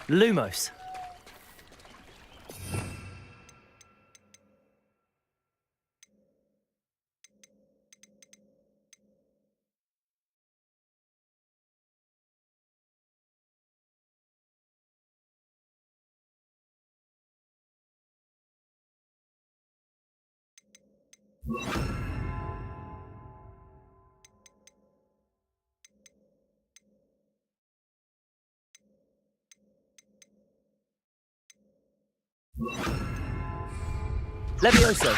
Lumos. Levioso.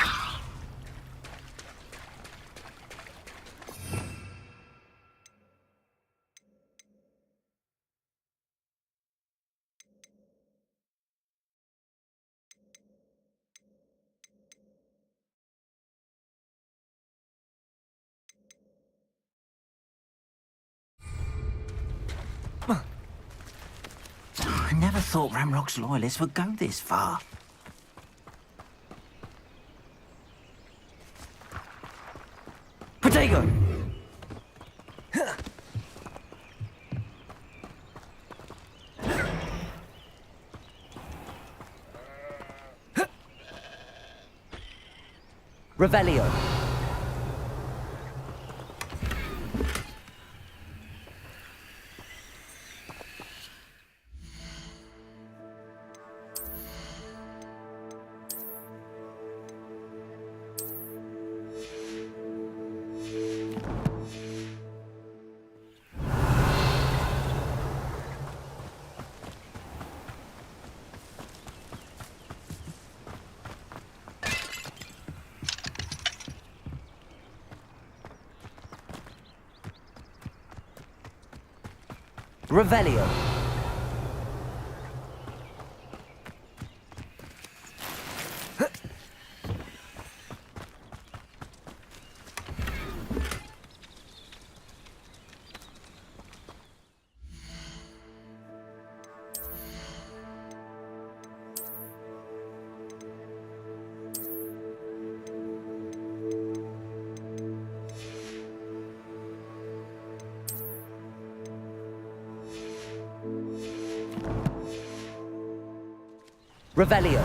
I never thought Ramrock's loyalists would go this far. Protego. Revelio. Revelio. Revelio.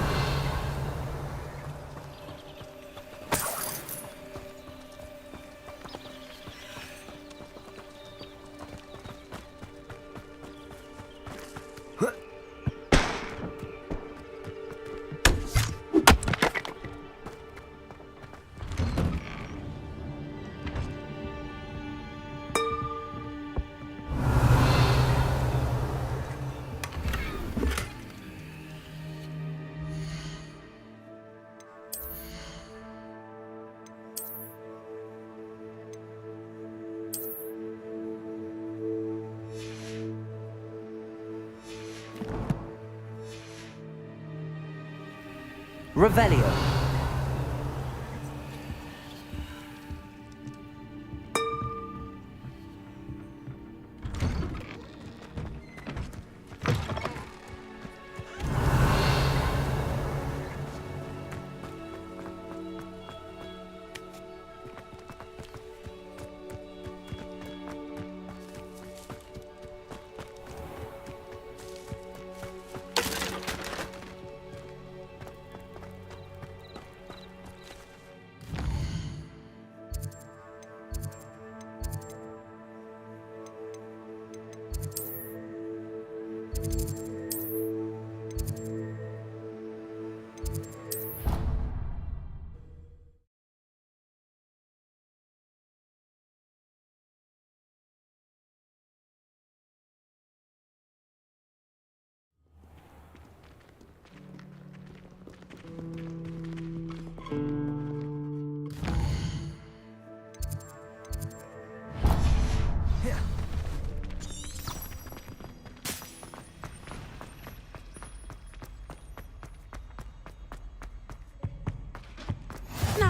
Revelio.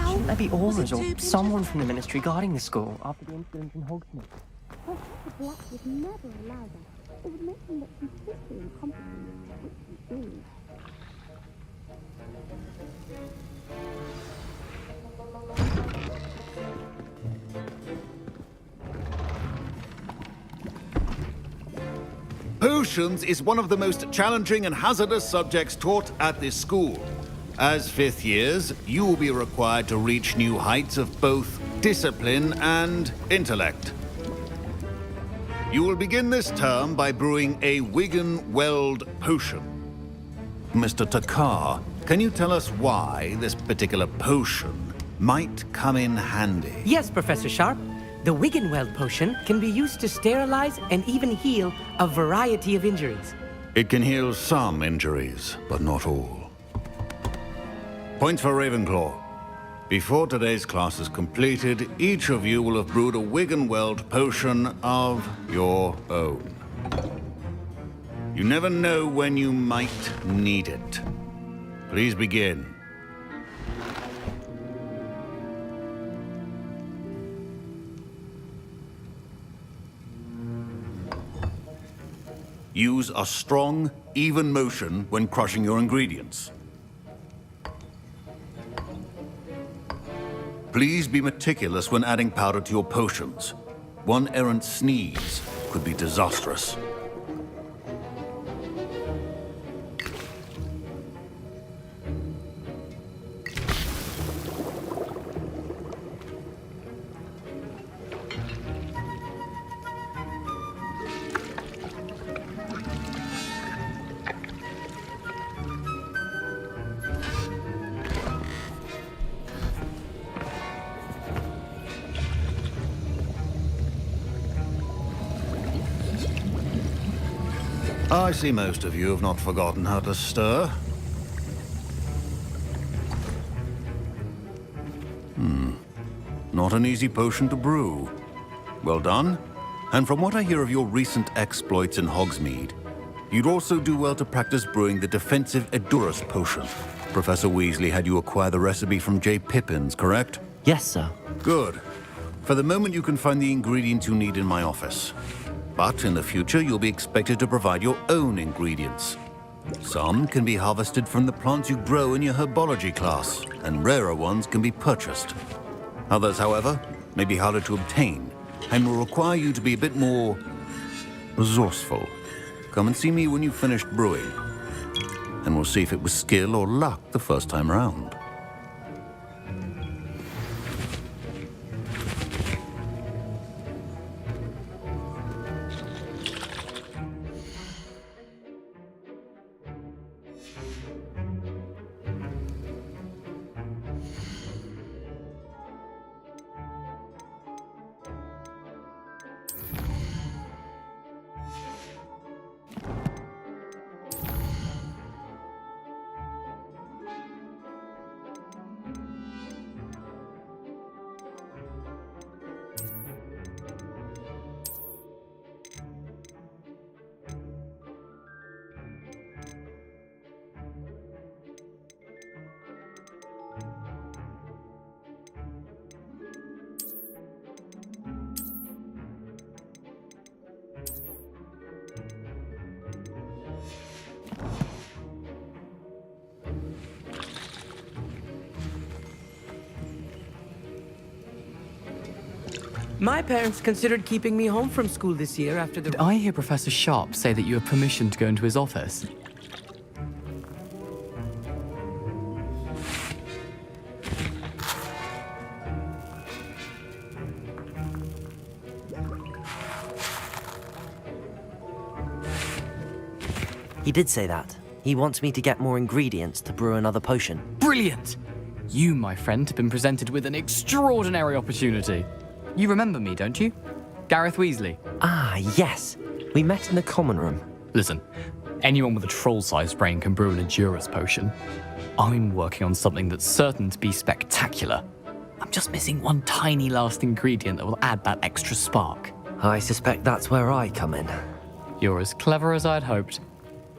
Shouldn't there be aurors or someone from the ministry guarding the school after the incident in Hogsmeade? The Black would never allow that. It would make him look completely incompetent, which he is. Potions is one of the most challenging and hazardous subjects taught at this school. As fifth years, you will be required to reach new heights of both discipline and intellect. You will begin this term by brewing a Wigan-Weld potion. Mr. Takar, can you tell us why this particular potion might come in handy? Yes, Professor Sharp. The Wigan-Weld potion can be used to sterilize and even heal a variety of injuries. It can heal some injuries, but not all. Points for Ravenclaw. Before today's class is completed, each of you will have brewed a Wigan-Weld potion of your own. You never know when you might need it. Please begin. Use a strong, even motion when crushing your ingredients. Please be meticulous when adding powder to your potions. One errant sneeze could be disastrous. I see most of you have not forgotten how to stir. Not an easy potion to brew. Well done. And from what I hear of your recent exploits in Hogsmeade, you'd also do well to practice brewing the defensive Edurus potion. Professor Weasley had you acquire the recipe from J. Pippins, correct? Yes, sir. Good. For the moment, you can find the ingredients you need in my office. But in the future, you'll be expected to provide your own ingredients. Some can be harvested from the plants you grow in your herbology class, and rarer ones can be purchased. Others, however, may be harder to obtain, and will require you to be a bit more resourceful. Come and see me when you've finished brewing, and we'll see if it was skill or luck the first time around. My parents considered keeping me home from school this year after the... Did I hear Professor Sharp say that you have permission to go into his office? He did say that. He wants me to get more ingredients to brew another potion. Brilliant! You, my friend, have been presented with an extraordinary opportunity. You remember me, don't you? Gareth Weasley. Ah, yes. We met in the common room. Listen, anyone with a troll-sized brain can brew an Edurus potion. I'm working on something that's certain to be spectacular. I'm just missing one tiny last ingredient that will add that extra spark. I suspect that's where I come in. You're as clever as I'd hoped.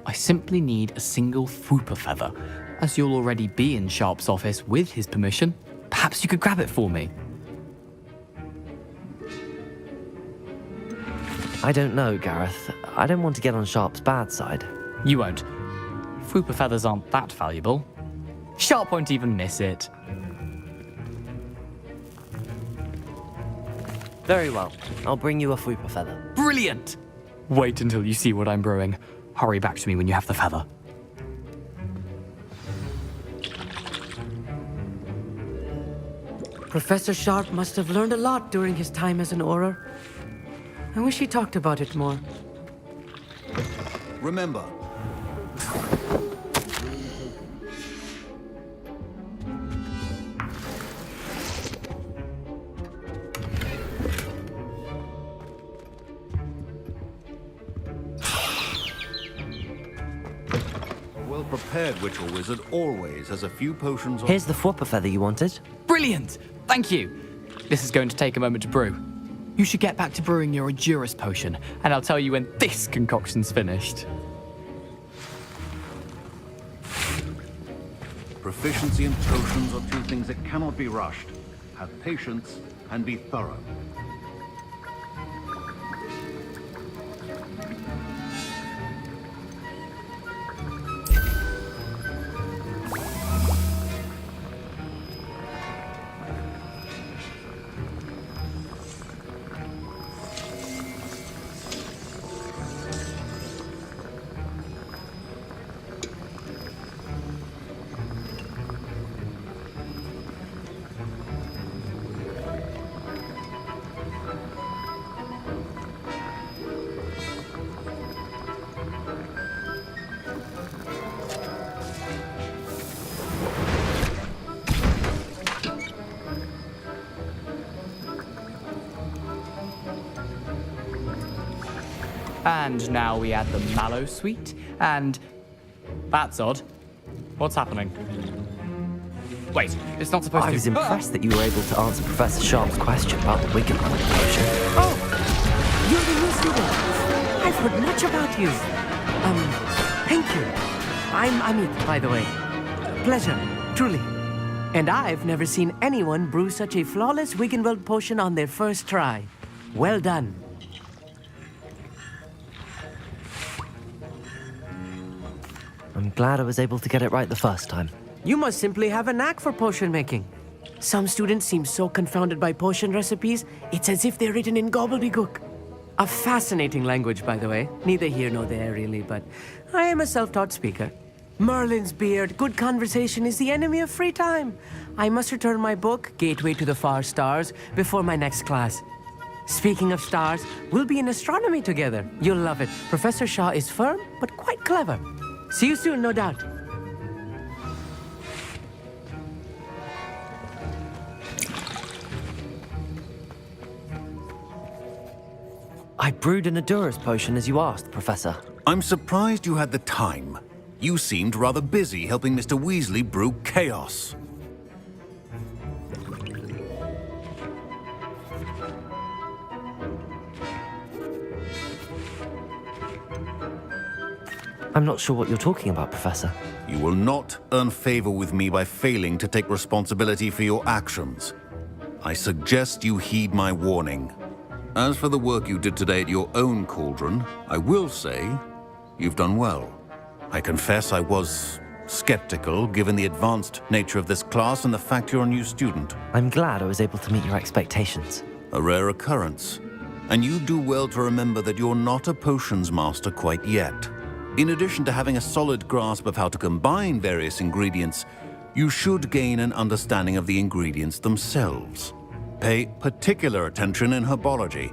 I simply need a single Fwooper feather. As you'll already be in Sharp's office with his permission, perhaps you could grab it for me. I don't know, Gareth. I don't want to get on Sharp's bad side. You won't. Fwooper feathers aren't that valuable. Sharp won't even miss it. Very well. I'll bring you a Fwooper feather. Brilliant! Wait until you see what I'm brewing. Hurry back to me when you have the feather. Professor Sharp must have learned a lot during his time as an Auror. I wish he talked about it more. Remember, a well-prepared witch or wizard always has a few potions on... Here's the Fwopper feather you wanted. Brilliant! Thank you! This is going to take a moment to brew. You should get back to brewing your ENJOYyyyy potion, and I'll tell you when this concoction's finished. Proficiency in potions are two things that cannot be rushed. Have patience and be thorough. And now we add the mallow sweet, and... That's odd. What's happening? Wait, it's not supposed to... I was impressed that you were able to answer Professor Sharp's question about the Wiggenweld potion. Oh! You're the new student! I've heard much about you. Thank you. I'm Amit, by the way. Pleasure, truly. And I've never seen anyone brew such a flawless Wiggenweld potion on their first try. Well done. I'm glad I was able to get it right the first time. You must simply have a knack for potion making. Some students seem so confounded by potion recipes, it's as if they're written in gobbledygook. A fascinating language, by the way. Neither here nor there, really, but I am a self-taught speaker. Merlin's beard, good conversation is the enemy of free time. I must return my book, Gateway to the Far Stars, before my next class. Speaking of stars, we'll be in astronomy together. You'll love it. Professor Shah is firm, but quite clever. See you soon, no doubt. I brewed an ENJOYyyyy potion as you asked, Professor. I'm surprised you had the time. You seemed rather busy helping Mr. Weasley brew chaos. I'm not sure what you're talking about, Professor. You will not earn favor with me by failing to take responsibility for your actions. I suggest you heed my warning. As for the work you did today at your own cauldron, I will say you've done well. I confess I was skeptical given the advanced nature of this class and the fact you're a new student. I'm glad I was able to meet your expectations. A rare occurrence. And you do well to remember that you're not a potions master quite yet. In addition to having a solid grasp of how to combine various ingredients, you should gain an understanding of the ingredients themselves. Pay particular attention in herbology.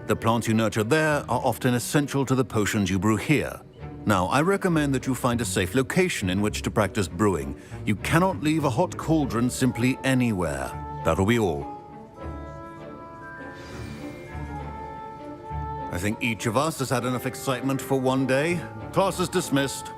The plants you nurture there are often essential to the potions you brew here. Now, I recommend that you find a safe location in which to practice brewing. You cannot leave a hot cauldron simply anywhere. That'll be all. I think each of us has had enough excitement for one day. Class is dismissed.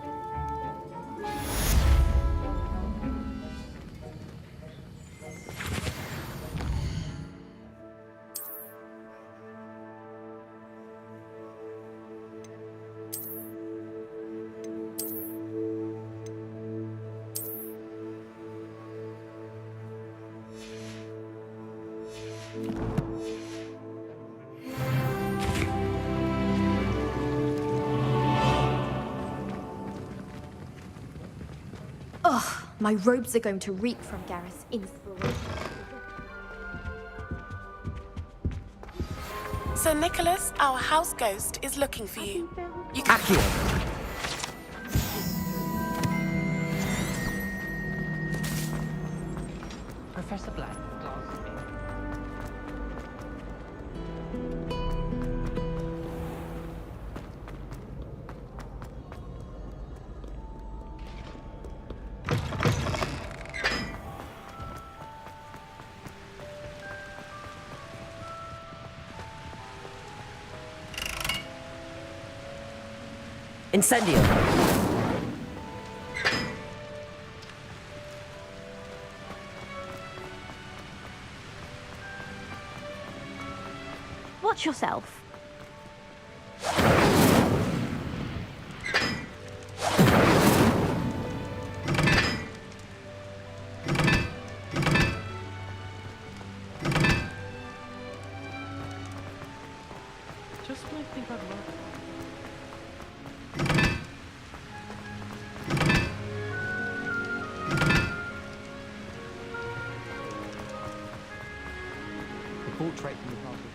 Ugh, my robes are going to reek from Gareth's inspiration. Sir Nicholas, our house ghost, is looking for you. You can... Accio! Professor Black, glass of beer. Incendio! Watch yourself. Just when I think I'd love it. The portrait from the glass of beer.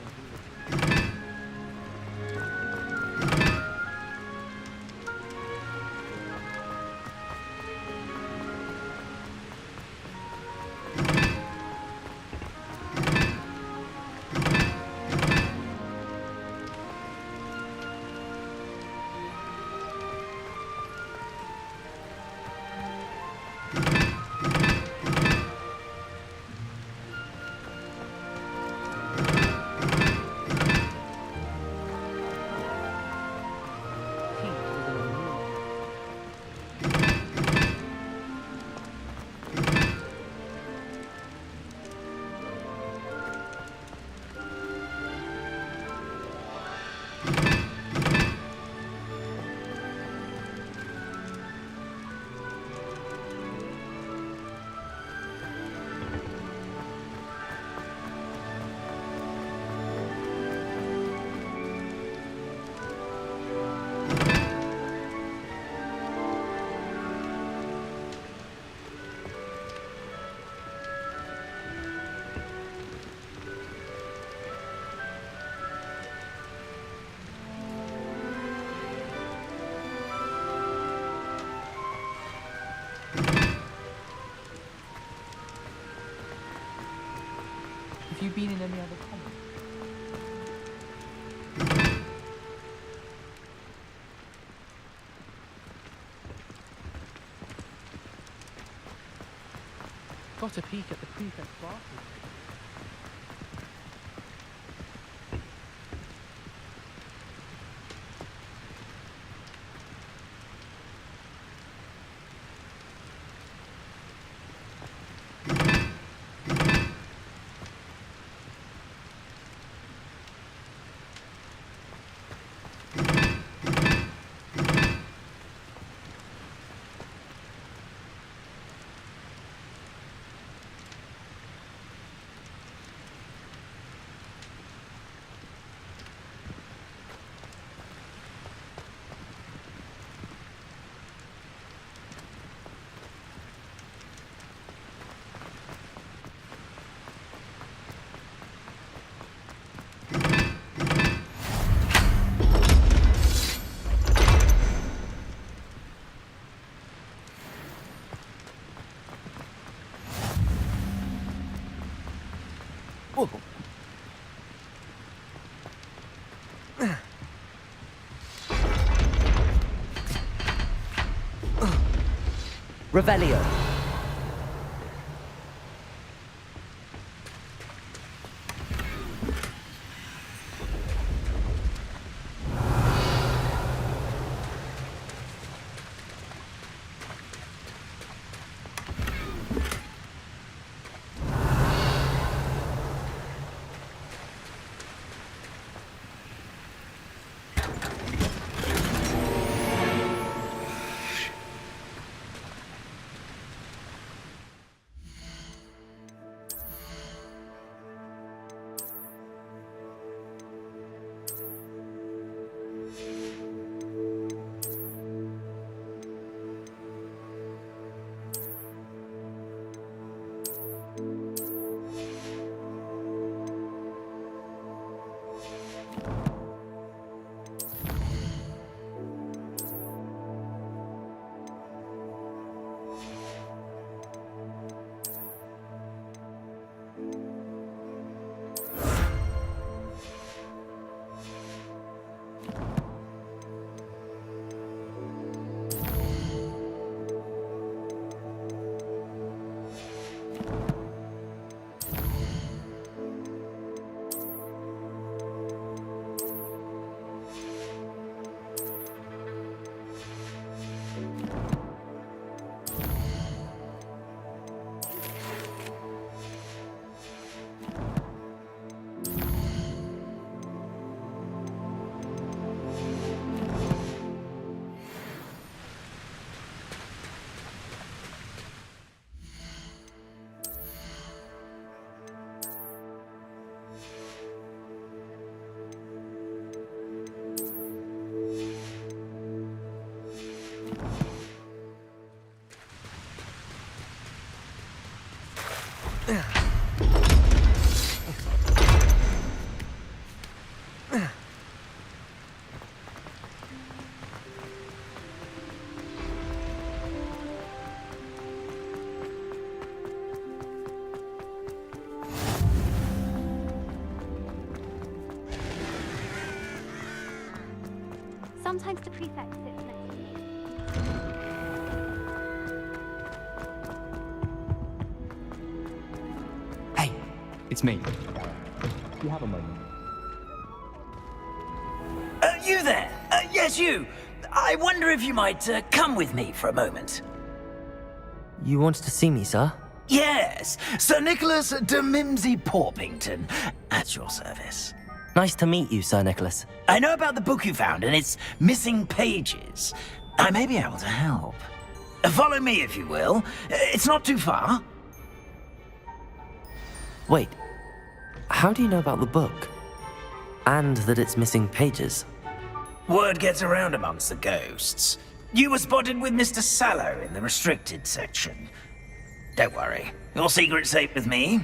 Have you been in any other comic? Got a peek at the prefect's bathroom. Revelio. Sometimes the prefect sits next to me. Hey, it's me. You have a moment. You there? Yes, you. I wonder if you might come with me for a moment. You wanted to see me, sir? Yes, Sir Nicholas de Mimsy Porpington, at your service. Nice to meet you, Sir Nicholas. I know about the book you found and its missing pages. I may be able to help. Follow me, if you will. It's not too far. Wait, how do you know about the book? And that it's missing pages? Word gets around amongst the ghosts. You were spotted with Mr. Sallow in the restricted section. Don't worry, your secret's safe with me.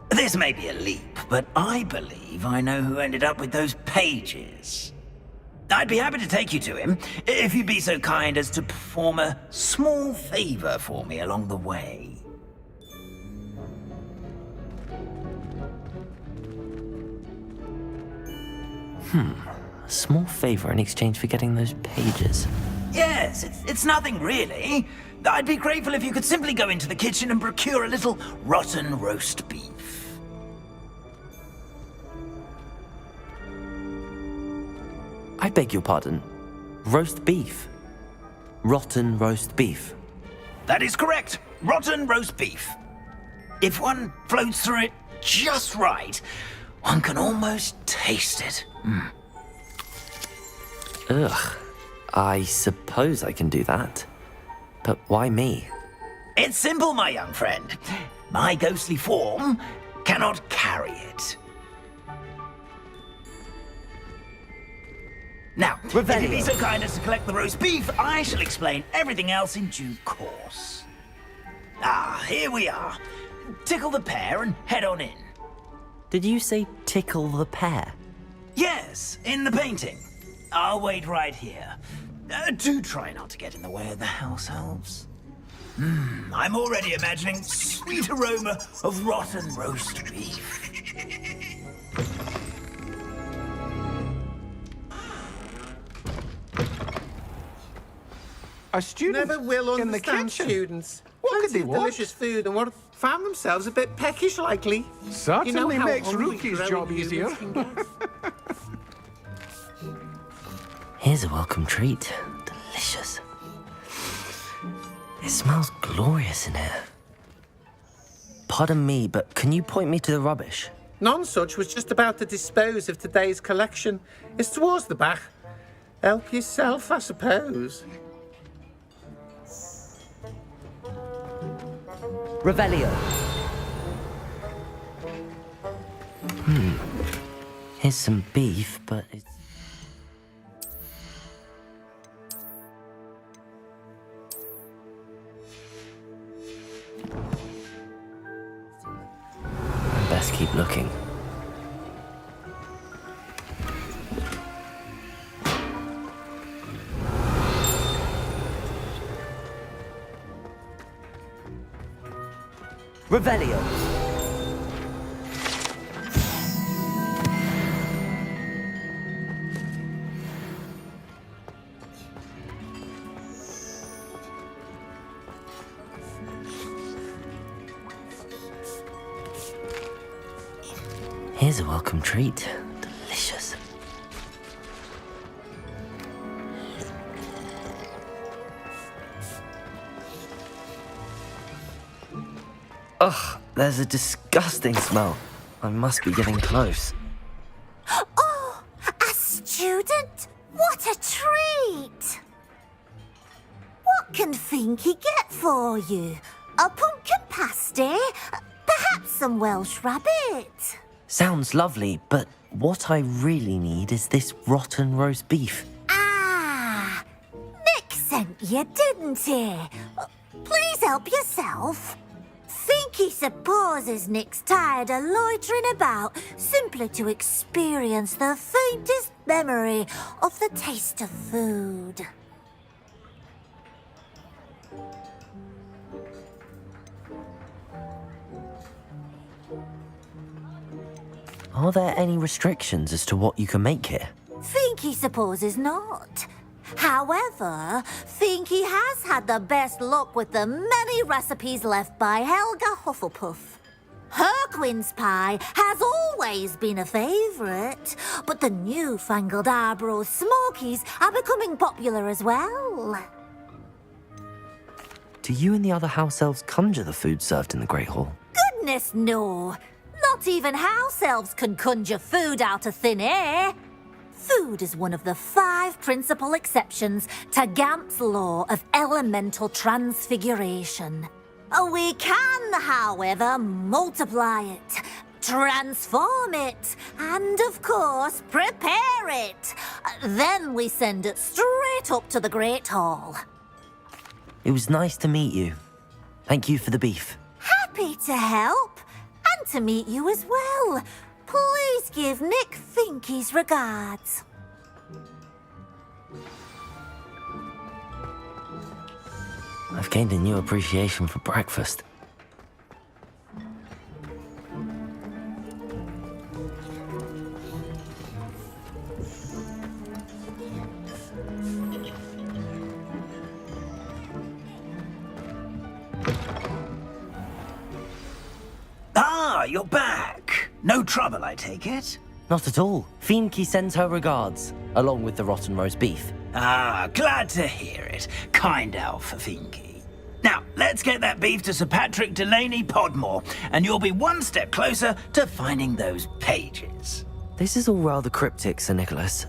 This may be a leap, but I believe I know who ended up with those pages. I'd be happy to take you to him, if you'd be so kind as to perform a small favor for me along the way. A small favor in exchange for getting those pages. Yes, it's nothing really. I'd be grateful if you could simply go into the kitchen and procure a little rotten roast beef. I beg your pardon. Roast beef. Rotten roast beef. That is correct. Rotten roast beef. If one floats through it just right, one can almost taste it. Ugh. I suppose I can do that. But why me? It's simple, my young friend. My ghostly form cannot carry it. Now, if you'd be so kind as to collect the roast beef, I shall explain everything else in due course. Ah, here we are. Tickle the pear and head on in. Did you say tickle the pear? Yes, in the painting. I'll wait right here. Do try not to get in the way of the house elves. I'm already imagining sweet aroma of rotten roast beef. A student Never will in the understand kitchen. students. What could Plenty they of want? delicious food and what found themselves a bit peckish likely. Certainly how makes hungry Rookie's growing job humans easier. can get. Here's a welcome treat. Delicious. It smells glorious in here. Pardon me, but can you point me to the rubbish? Nonsuch was just about to dispose of today's collection. It's towards the back. Help yourself, I suppose. Revelio. Here's some beef, but it's... I best keep looking. Revelio. Here's a welcome treat. Delicious. Ugh, there's a disgusting smell. I must be getting close. Oh, a student? What a treat! What can Finky get for you? A pumpkin pasty? Perhaps some Welsh rabbit? Sounds lovely, but what I really need is this rotten roast beef. Ah, Nick sent you, didn't he? Please help yourself. Finky supposes Nick's tired of loitering about simply to experience the faintest memory of the taste of food. Are there any restrictions as to what you can make here? Finky supposes not. However, Finky has had the best luck with the many recipes left by Helga Hufflepuff. Her quince pie has always been a favourite, but the newfangled Arborough Smokies are becoming popular as well. Do you and the other house elves conjure the food served in the Great Hall? Goodness no! Not even house elves can conjure food out of thin air. Food is one of the 5 principal exceptions to Gamp's law of elemental transfiguration. We can, however, multiply it, transform it, and of course, prepare it. Then we send it straight up to the Great Hall. It was nice to meet you. Thank you for the beef. Happy to help, and to meet you as well. Please give Nick Finky's regards. I've gained a new appreciation for breakfast. Ah, you're back. No trouble, I take it? Not at all. Finky sends her regards, along with the rotten roast beef. Ah, glad to hear it. Kind elf for Finky. Now, let's get that beef to Sir Patrick Delaney Podmore, and you'll be one step closer to finding those pages. This is all rather cryptic, Sir Nicholas.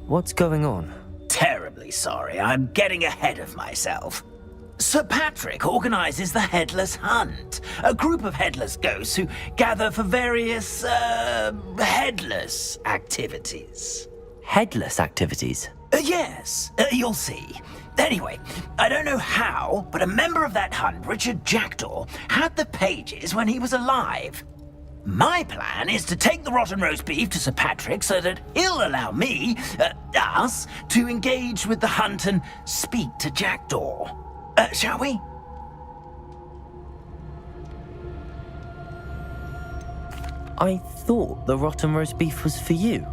What's going on? Terribly sorry, I'm getting ahead of myself. Sir Patrick organises the Headless Hunt, a group of headless ghosts who gather for various, headless activities. Headless activities? Yes, you'll see. Anyway, I don't know how, but a member of that hunt, Richard Jackdaw, had the pages when he was alive. My plan is to take the rotten roast beef to Sir Patrick so that he'll allow me, us, to engage with the hunt and speak to Jackdaw. Shall we? I thought the rotten roast beef was for you.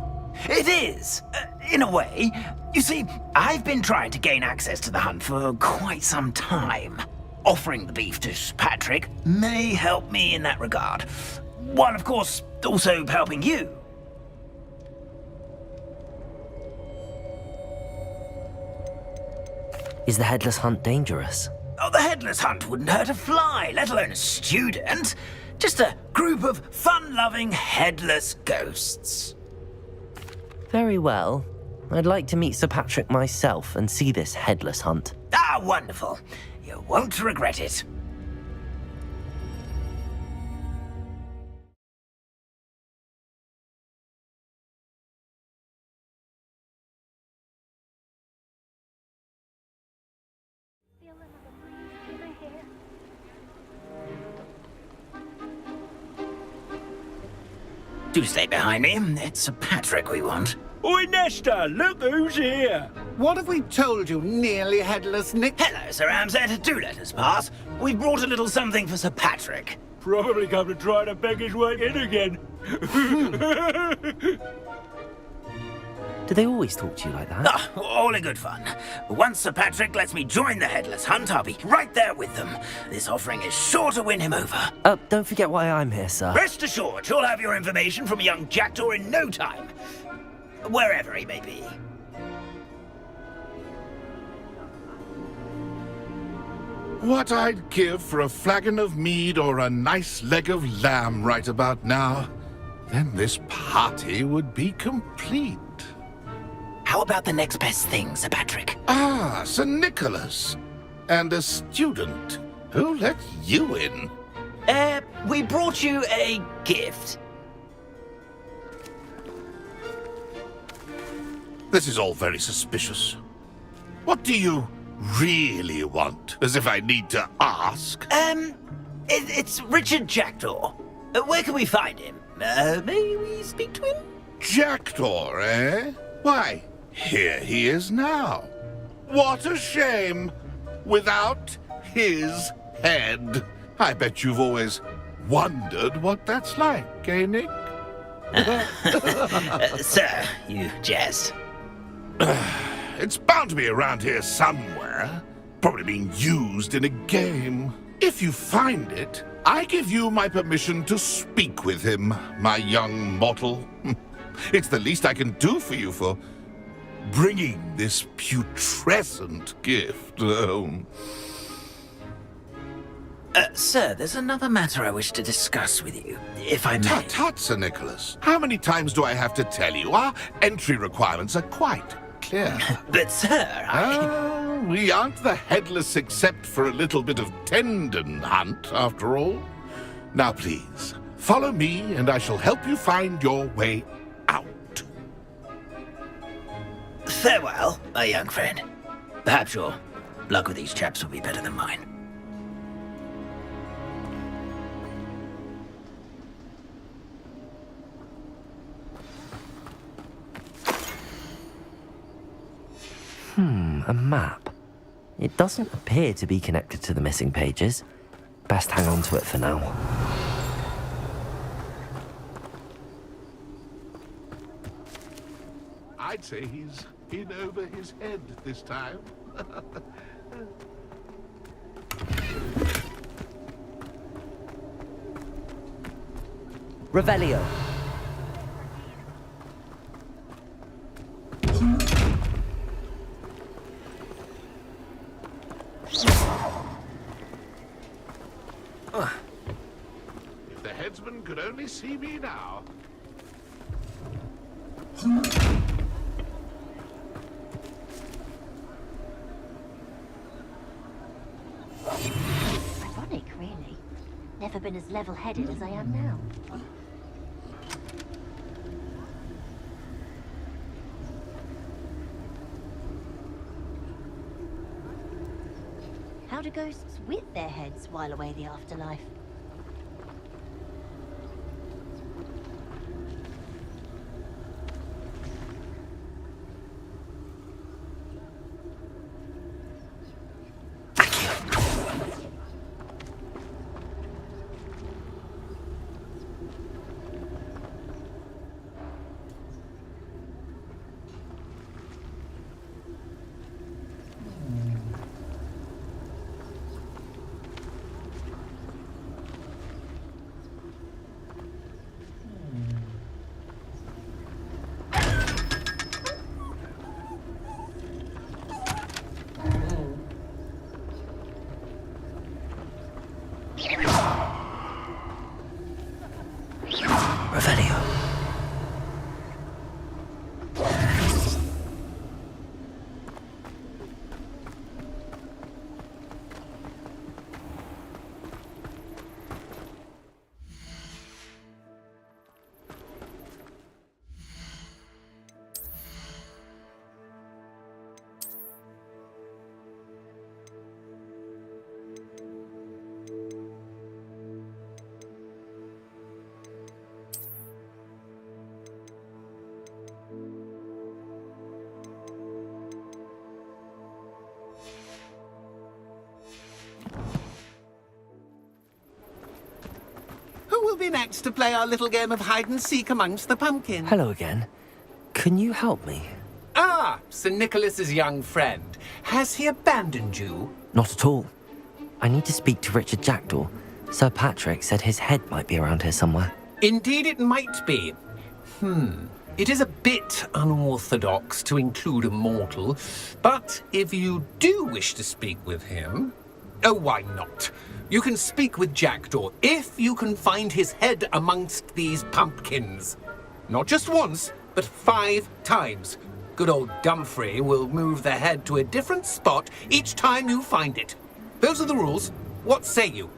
It is, in a way. You see, I've been trying to gain access to the hunt for quite some time. Offering the beef to Patrick may help me in that regard. While, of course, also helping you. Is the Headless Hunt dangerous? Oh, the Headless Hunt wouldn't hurt a fly, let alone a student. Just a group of fun-loving headless ghosts. Very well. I'd like to meet Sir Patrick myself and see this Headless Hunt. Ah, wonderful. You won't regret it. Do stay behind me. It's Sir Patrick we want. Oi, Nesta, look who's here. What have we told you, nearly headless Nick? Hello, Sir Ramsett. Do let us pass. We've brought a little something for Sir Patrick. Probably come to try to beg his way in again. Do they always talk to you like that? Ah, all in good fun. Once Sir Patrick lets me join the Headless Hunt, I'll be right there with them. This offering is sure to win him over. Don't forget why I'm here, sir. Rest assured, you'll have your information from a young jackdaw in no time. Wherever he may be. What I'd give for a flagon of mead or a nice leg of lamb right about now. Then this party would be complete. How about the next best thing, Sir Patrick? Ah, Sir Nicholas. And a student. Who let you in? We brought you a gift. This is all very suspicious. What do you really want? As if I need to ask. It's Richard Jackdaw. Where can we find him? May we speak to him? Jackdaw, eh? Why, here he is now. What a shame. Without his head. I bet you've always wondered what that's like, eh, Nick? Sir, you jest. It's bound to be around here somewhere. Probably being used in a game. If you find it, I give you my permission to speak with him, my young mortal. It's the least I can do for you for bringing this putrescent gift home. Sir, there's another matter I wish to discuss with you, if I may. Tut, Sir Nicholas. How many times do I have to tell you? Our entry requirements are quite clear. But, sir, we aren't the headless except for a little bit of tendon hunt, after all. Now, please, follow me, and I shall help you find your way out. Farewell, my young friend. Perhaps your luck with these chaps will be better than mine. A map. It doesn't appear to be connected to the missing pages. Best hang on to it for now. I'd say he's in over his head this time. Revelio. If the headsman could only see me now. Ironic, really. Never been as level-headed as I am now. How do ghosts whip their heads while away the afterlife? Who will be next to play our little game of hide-and-seek amongst the pumpkins? Hello again. Can you help me? Ah, Sir Nicholas's young friend. Has he abandoned you? Not at all. I need to speak to Richard Jackdaw. Sir Patrick said his head might be around here somewhere. Indeed it might be. It is a bit unorthodox to include a mortal, but if you do wish to speak with him... Oh, why not? You can speak with Jackdaw if you can find his head amongst these pumpkins. Not just once, but 5 times. Good old Dumfrey will move the head to a different spot each time you find it. Those are the rules. What say you?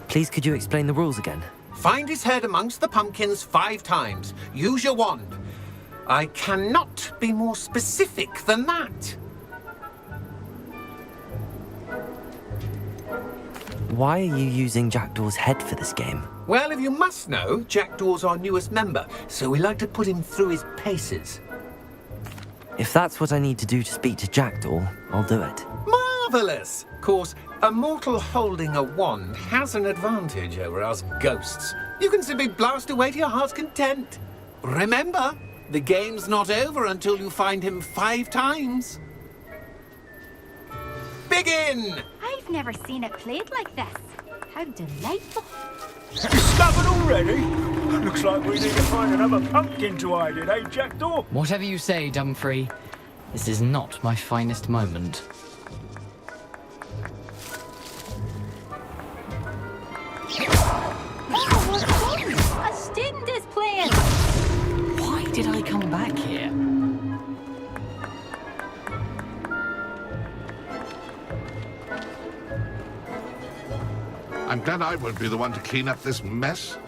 Please, could you explain the rules again? Find his head amongst the pumpkins 5 times. Use your wand. I cannot be more specific than that. Why are you using Jackdaw's head for this game? Well, if you must know, Jackdaw's our newest member, so we like to put him through his paces. If that's what I need to do to speak to Jackdaw, I'll do it. Marvellous! Of course, a mortal holding a wand has an advantage over us ghosts. You can simply blast away to your heart's content. Remember, the game's not over until you find him 5 times. Begin! I've never seen it played like this. How delightful. Discovered already? Looks like we need to find another pumpkin to hide in, eh, Jackdaw? Whatever you say, Dumfrey. This is not my finest moment. Oh, what's fun? A student is playing. Why did I come back here? I'm glad I won't be the one to clean up this mess.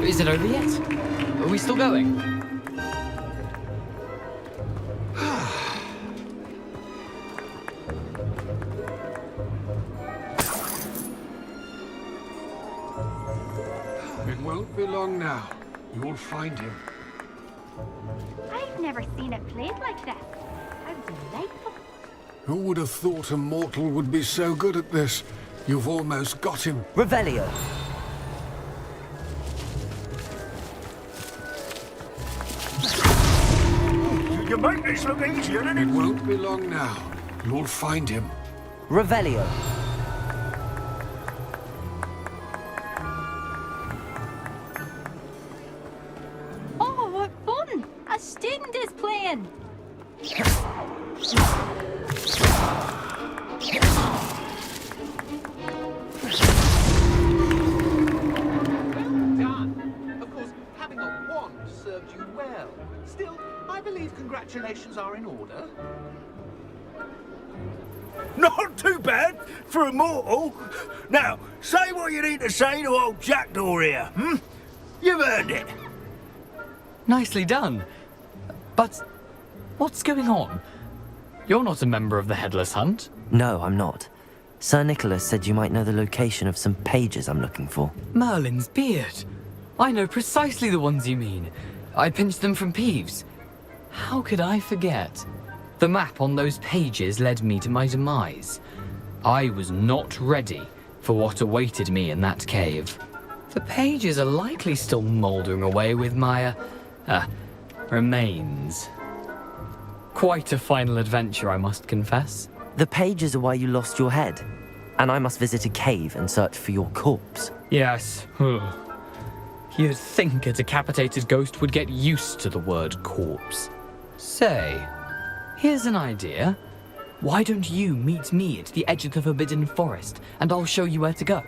Is it over yet? Are we still going? It won't be long now. You'll find him. I've never seen it played like this. How delightful. Who would have thought a mortal would be so good at this? You've almost got him. Revelio. You make this look easier than it won't be long now. You'll find him. Revelio. Oh, what fun! A student is playing. Done. Of course, having a wand served you well. Still, I believe congratulations are in order. Not too bad for a mortal. Now, say what you need to say to old Jackdaw here, hmm? You've earned it. Nicely done. But what's going on? You're not a member of the Headless Hunt. No, I'm not. Sir Nicholas said you might know the location of some pages I'm looking for. Merlin's beard. I know precisely the ones you mean. I pinched them from Peeves. How could I forget? The map on those pages led me to my demise. I was not ready for what awaited me in that cave. The pages are likely still mouldering away with my, remains. Quite a final adventure, I must confess. The pages are why you lost your head, and I must visit a cave and search for your corpse. Yes. You'd think a decapitated ghost would get used to the word corpse. Say, here's an idea. Why don't you meet me at the edge of the Forbidden Forest, and I'll show you where to go?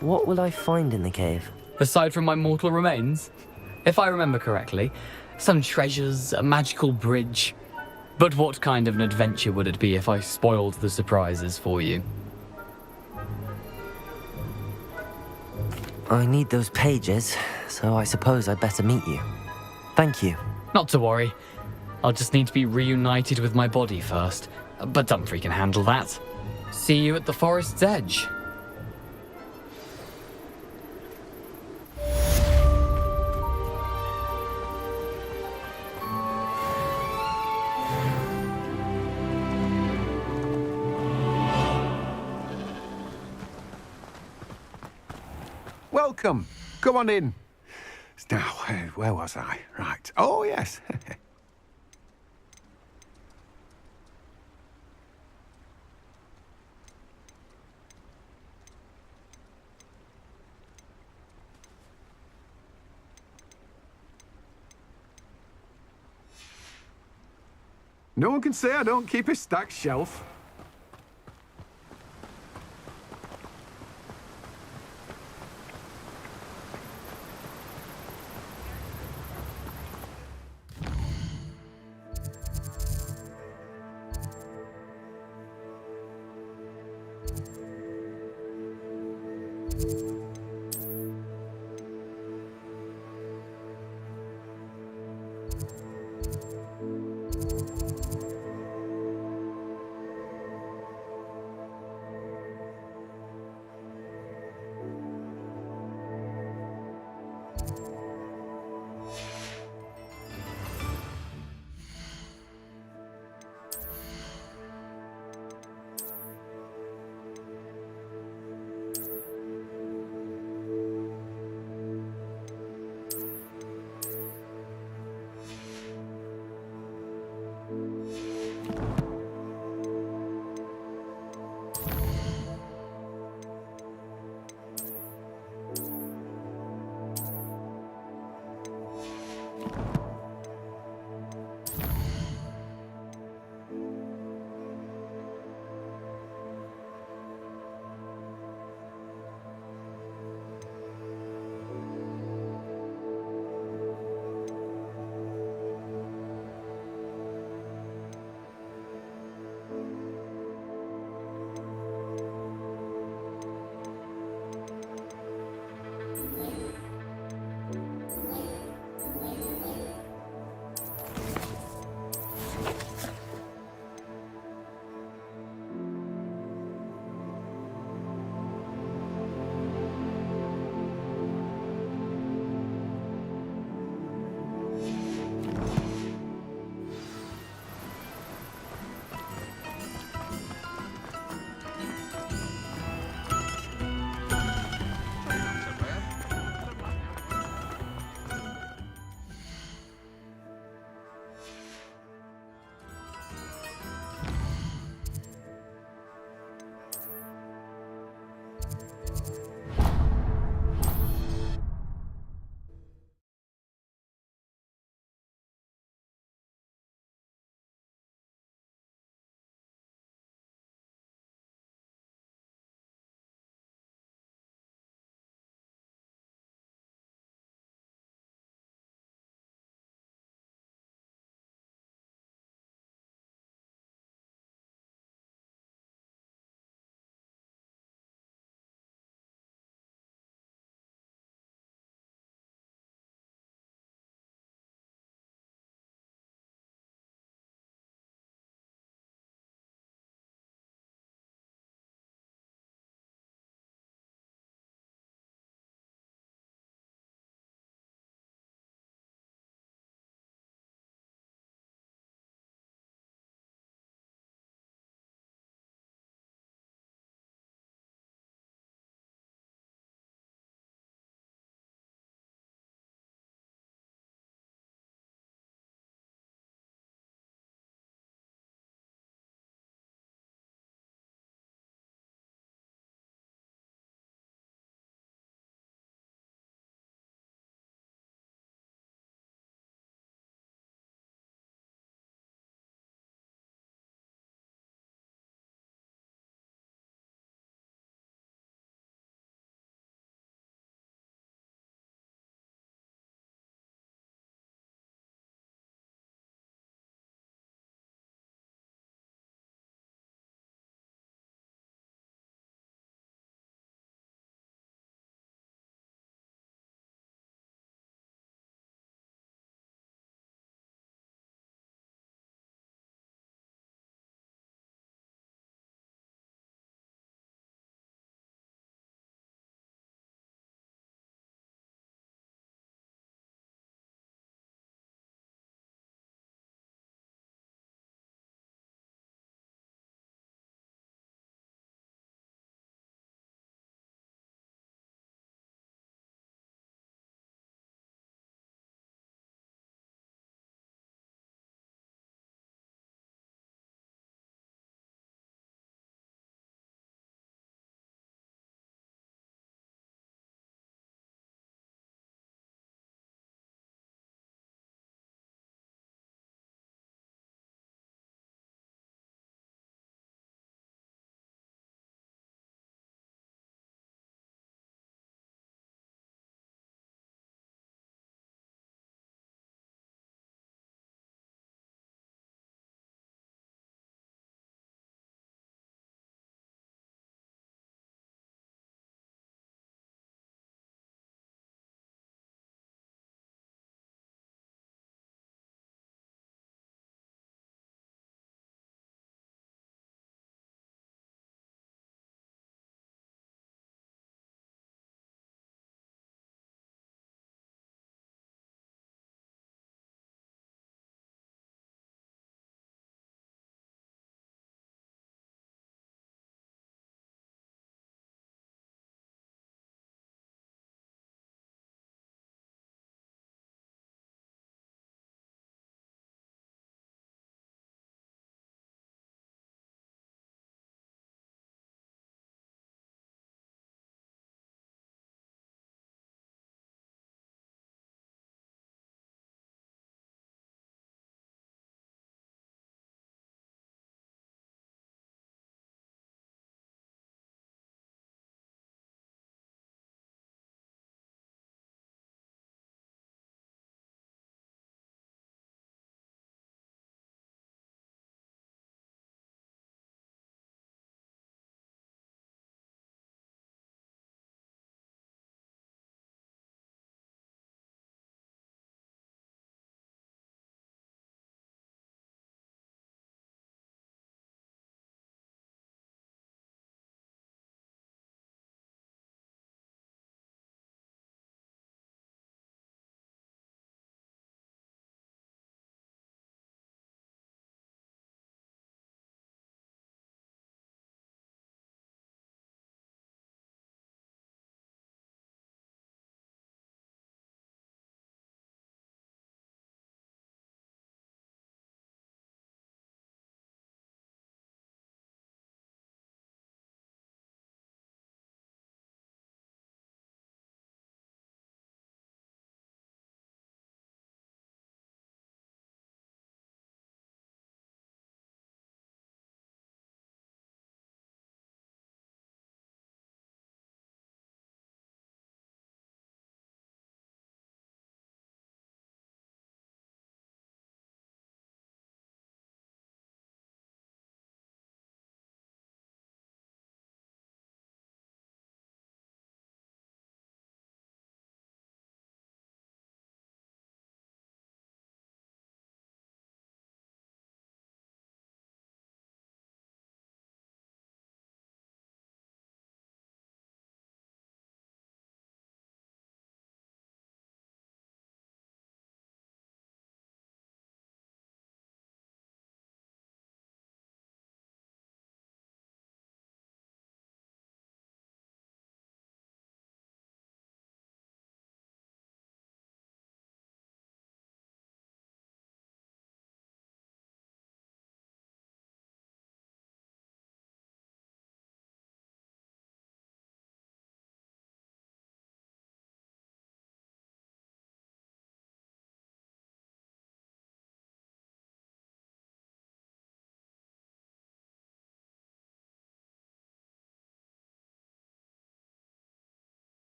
What will I find in the cave? Aside from my mortal remains, if I remember correctly, some treasures, a magical bridge. But what kind of an adventure would it be if I spoiled the surprises for you? I need those pages, so I suppose I'd better meet you. Thank you. Not to worry. I'll just need to be reunited with my body first. But Dumfrey can handle that. See you at the forest's edge. Welcome. Come on in. Now, where was I? Right. Oh, yes. No one can say I don't keep a stacked shelf.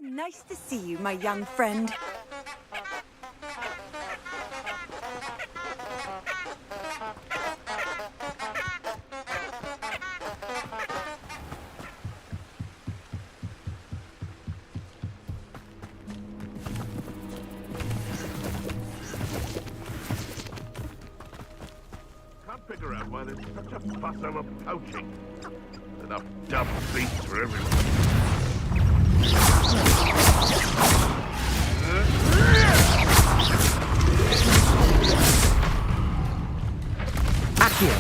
Nice to see you, my young friend. Can't figure out why there's such a fuss over poaching. Enough dumb beasts for everyone. Accio.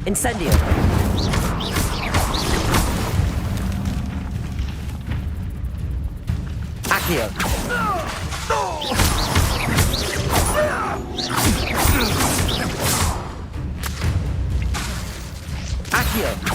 Incendio. Accio. Accio.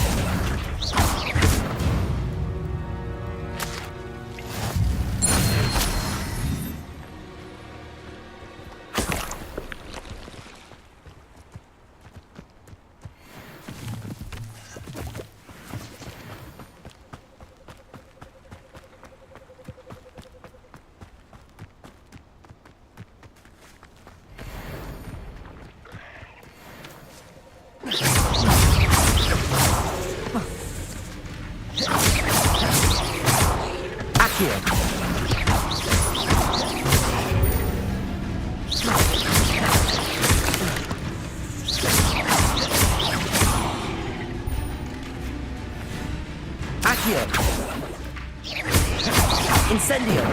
Incendio.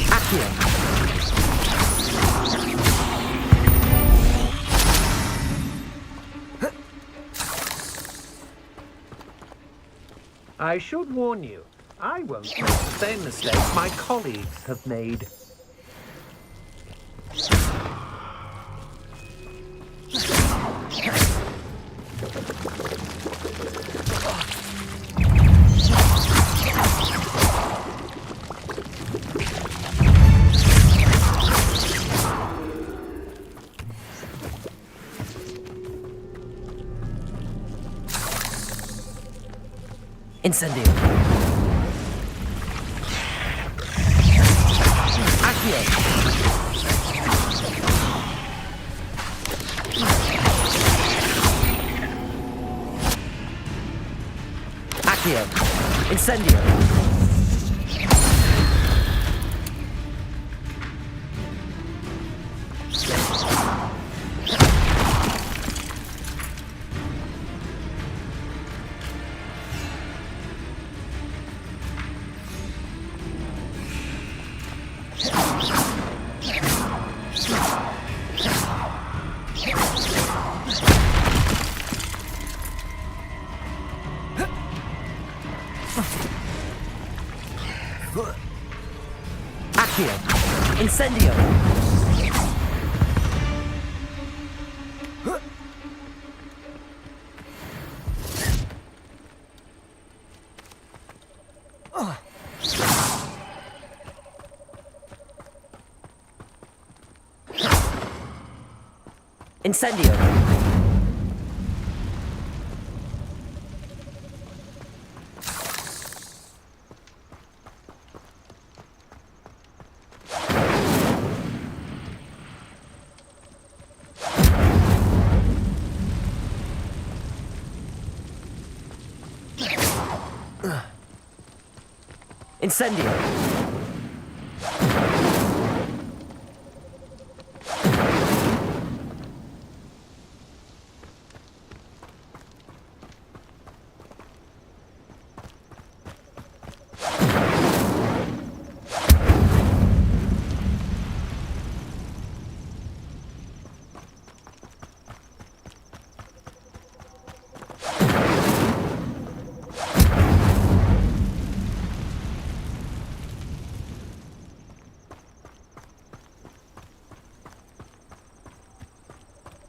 Accio. I should warn you, I won't make the same mistakes my colleagues have made. Incendio. Accio. Accio. Incendio. Accio. Incendio. Incendio. Incendio.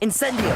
Incendio.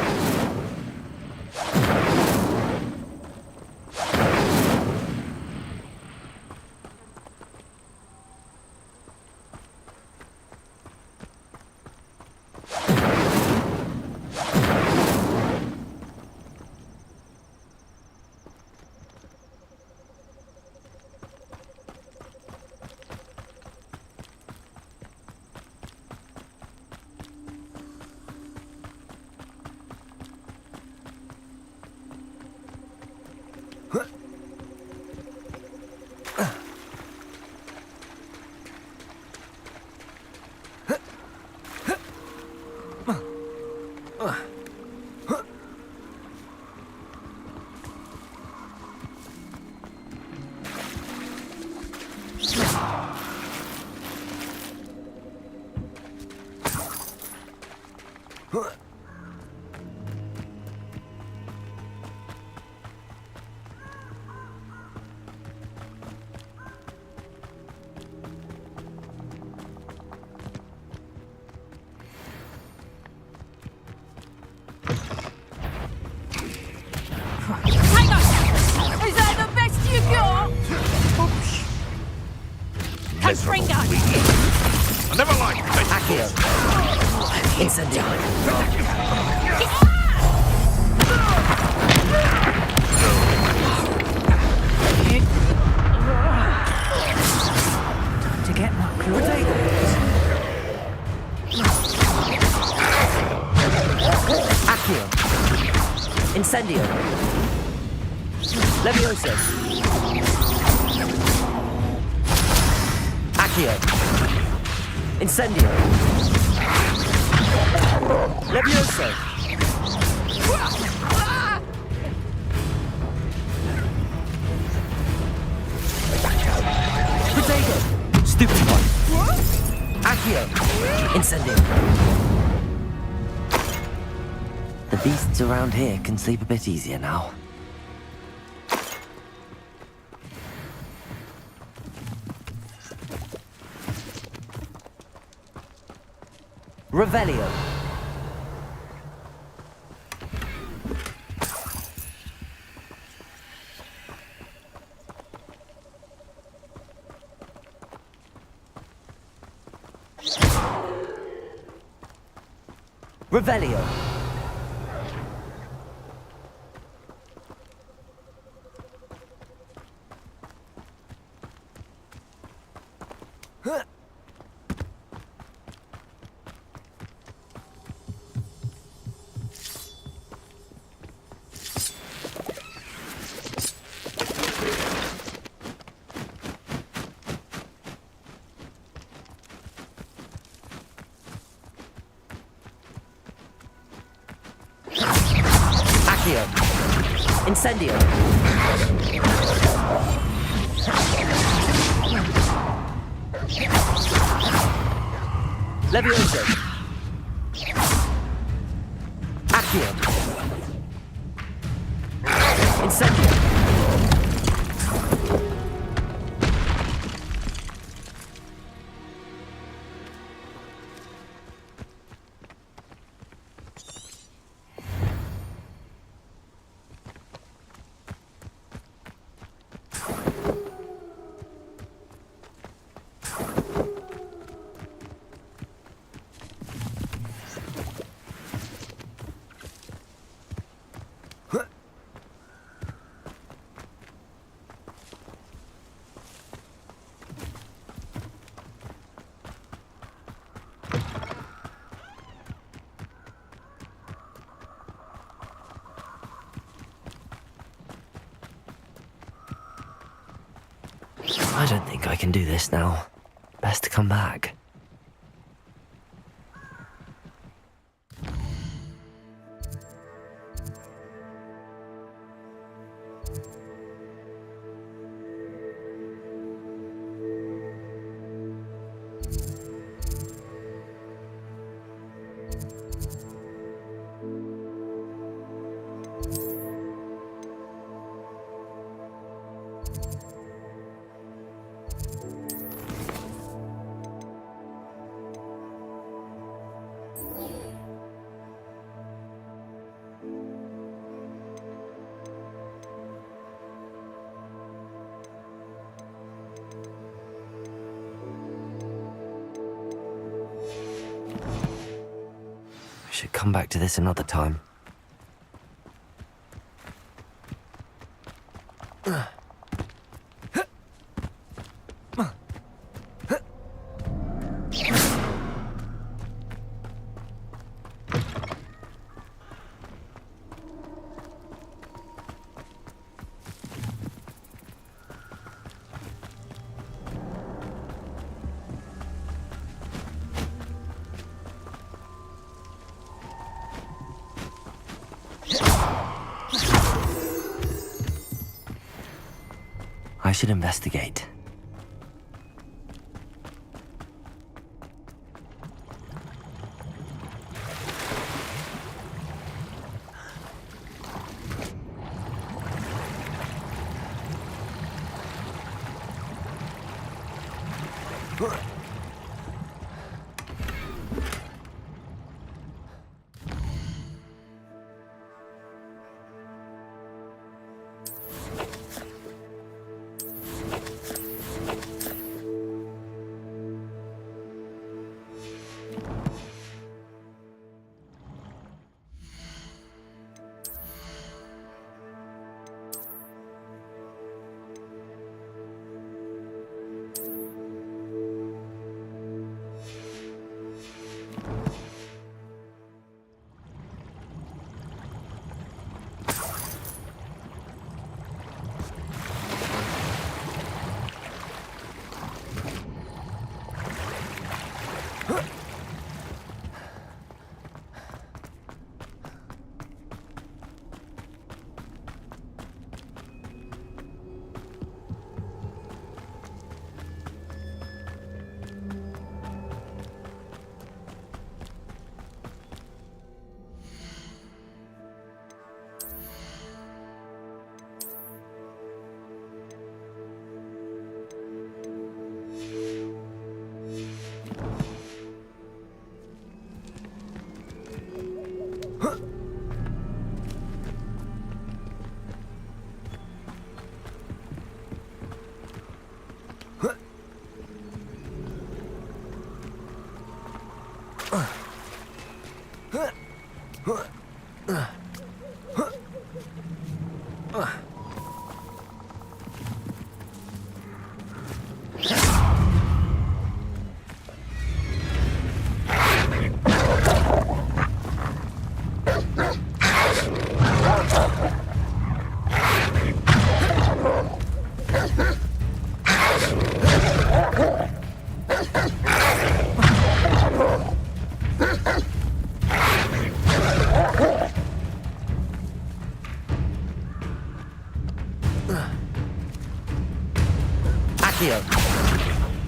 Is that the best you got? Miserable. I never liked Accio. Incendio. To get my Accio. Incendio. Levioso. Accio. Incendio. Levioso. Potato. Stupid one. Accio. Incendio. The beasts around here can sleep a bit easier now. Revelio. Revelio. Accio. Incendio. Levioso. Accio. Incendio. I don't think I can do this now. Best to come back. Should come back to this another time. I should investigate.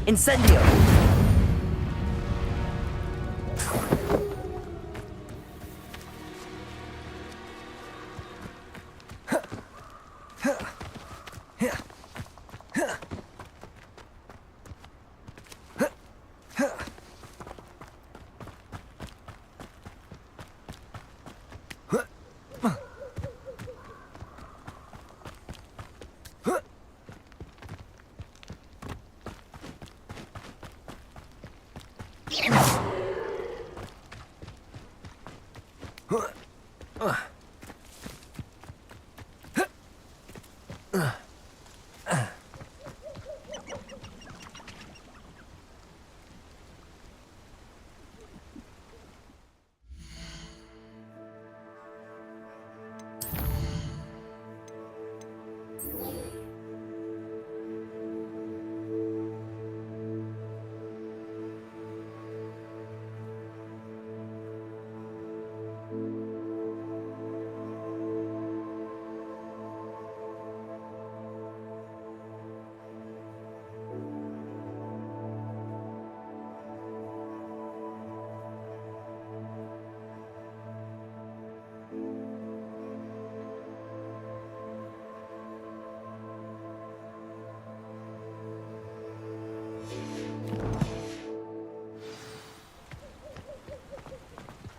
Incendio!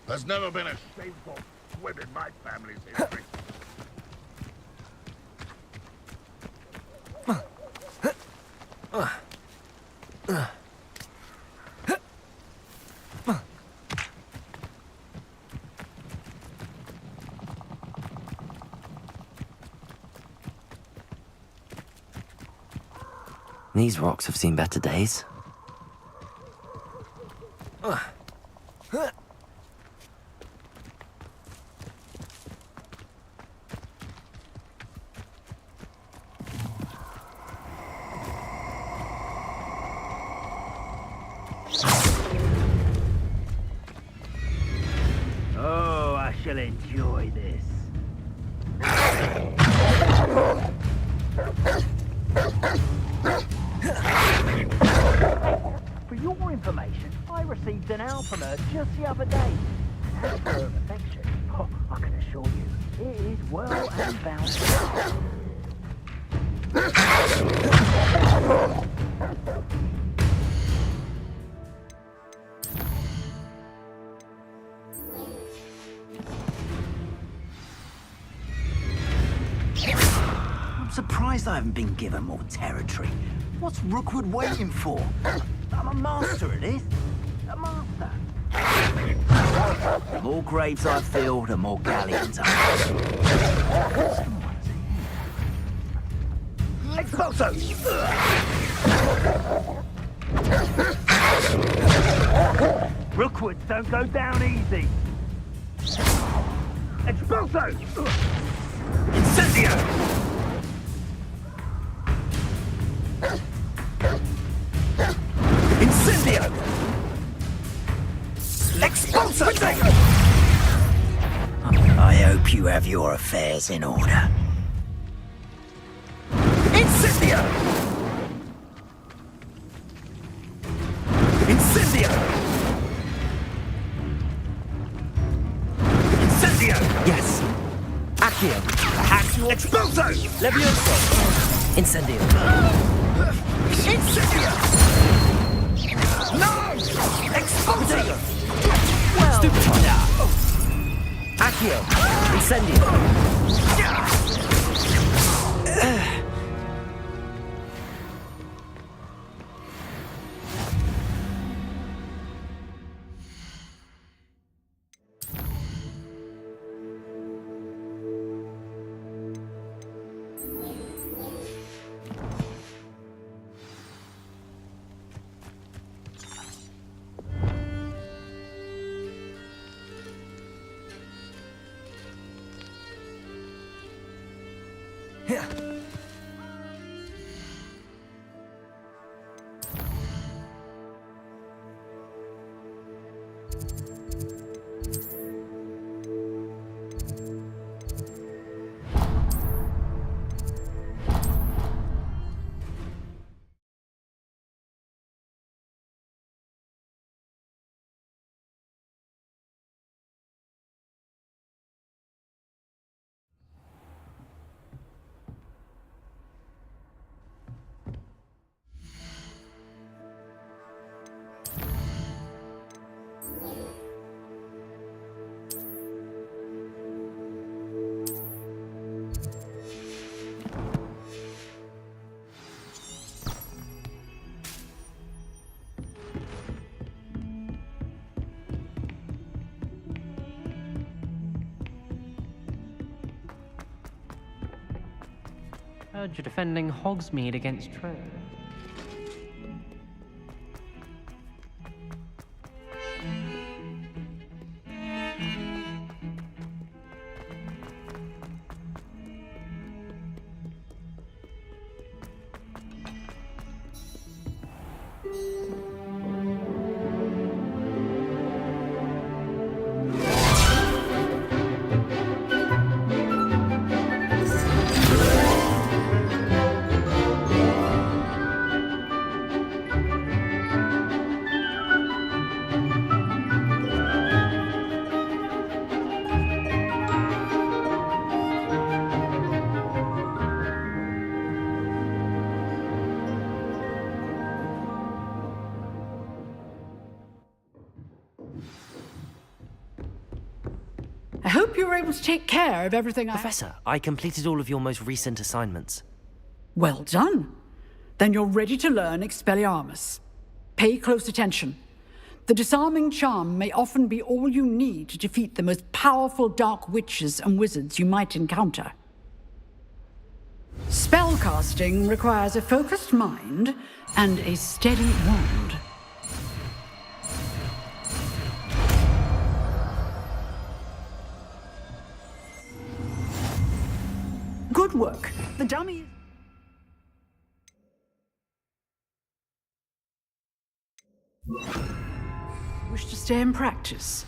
There's never been a shameful swim in my family's history. These rocks have seen better days. Oh, I shall enjoy this. For your information, I received an owl from her just the other day. As for her affection, oh, I can assure you, it is well and bound. surprised I haven't been given more territory. What's Rookwood waiting for? I'm a master at this. A master. The more graves I fill, the more galleons I have. Expulso! Rookwoods don't go down easy. Expulso! Incendio! Incendio! Expulso! I hope you have your affairs in order. Incendio! Incendio! Incendio! Yes. Accio. Expulso! Levioso. Incendio. Incendio! No! Expulso! Stupefy. Accio. Incendio. Heard you're defending Hogsmeade against trade. I hope you were able to take care of everything Professor, I completed all of your most recent assignments. Well done. Then you're ready to learn Expelliarmus. Pay close attention. The disarming charm may often be all you need to defeat the most powerful dark witches and wizards you might encounter. Spellcasting requires a focused mind and a steady wand. Good work. The dummy... Wish to stay in practice?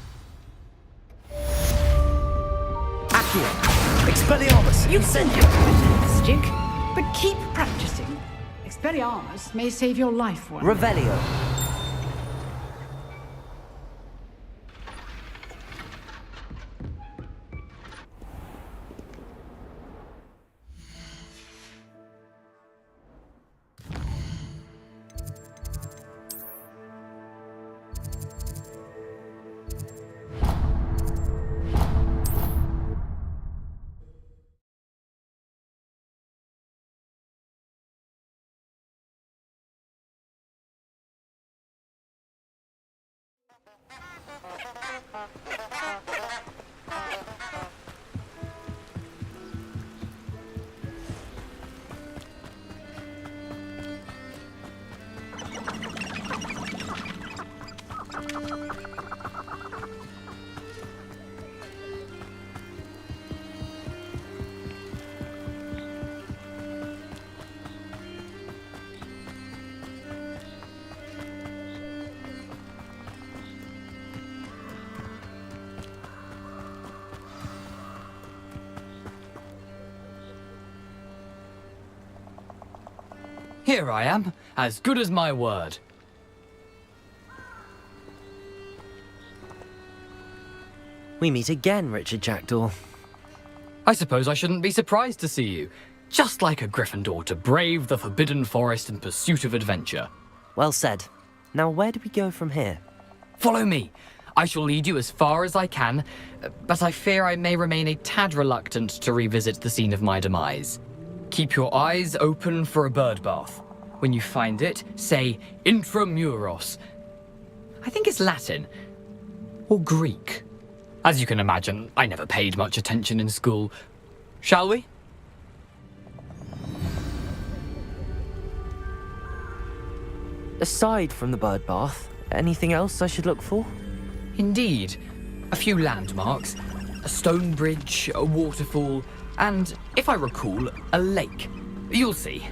Accio. Expelliarmus. Incendio. Stick, but keep practicing. Expelliarmus may save your life one day. Revelio. Here I am, as good as my word. We meet again, Richard Jackdaw. I suppose I shouldn't be surprised to see you. Just like a Gryffindor to brave the Forbidden Forest in pursuit of adventure. Well said. Now where do we go from here? Follow me. I shall lead you as far as I can, but I fear I may remain a tad reluctant to revisit the scene of my demise. Keep your eyes open for a bird bath. When you find it, say intramuros. I think it's Latin. Or Greek. As you can imagine, I never paid much attention in school. Shall we? Aside from the bird bath, anything else I should look for? Indeed. A few landmarks, a stone bridge, a waterfall, and, if I recall, a lake. You'll see.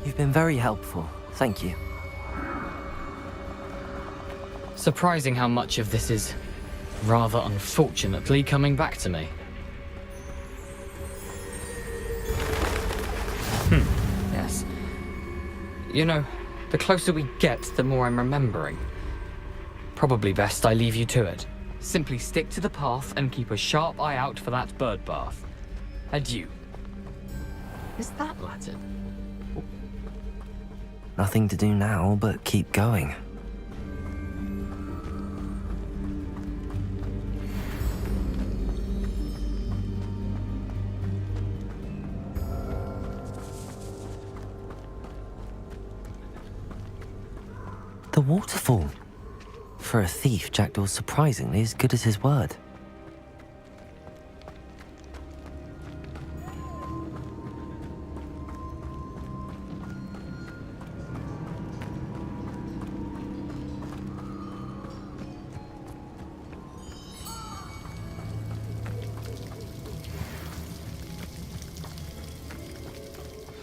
You've been very helpful. Thank you. Surprising how much of this is, rather unfortunately, coming back to me. Yes. You know, the closer we get, the more I'm remembering. Probably best I leave you to it. Simply stick to the path and keep a sharp eye out for that bird bath. Adieu. Is that Latin? Nothing to do now but keep going. The waterfall. For a thief, Jackdaw's surprisingly as good as his word.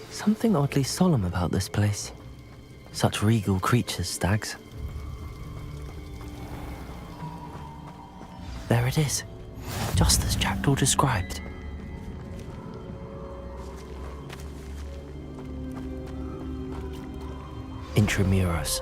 Something oddly solemn about this place. Such regal creatures, stags. There it is, just as Jackdaw described. Intramuros.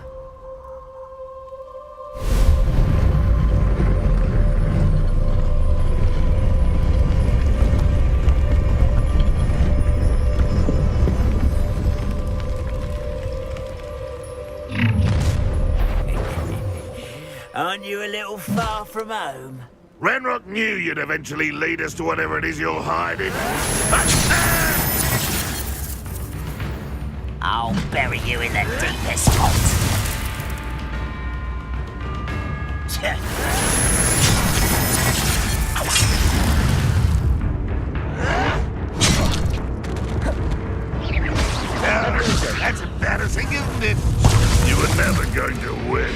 Aren't you a little far from home? Renrock knew you'd eventually lead us to whatever it is you're hiding. I'll bury you in the deepest hole. That's embarrassing, isn't it? You were never going to win.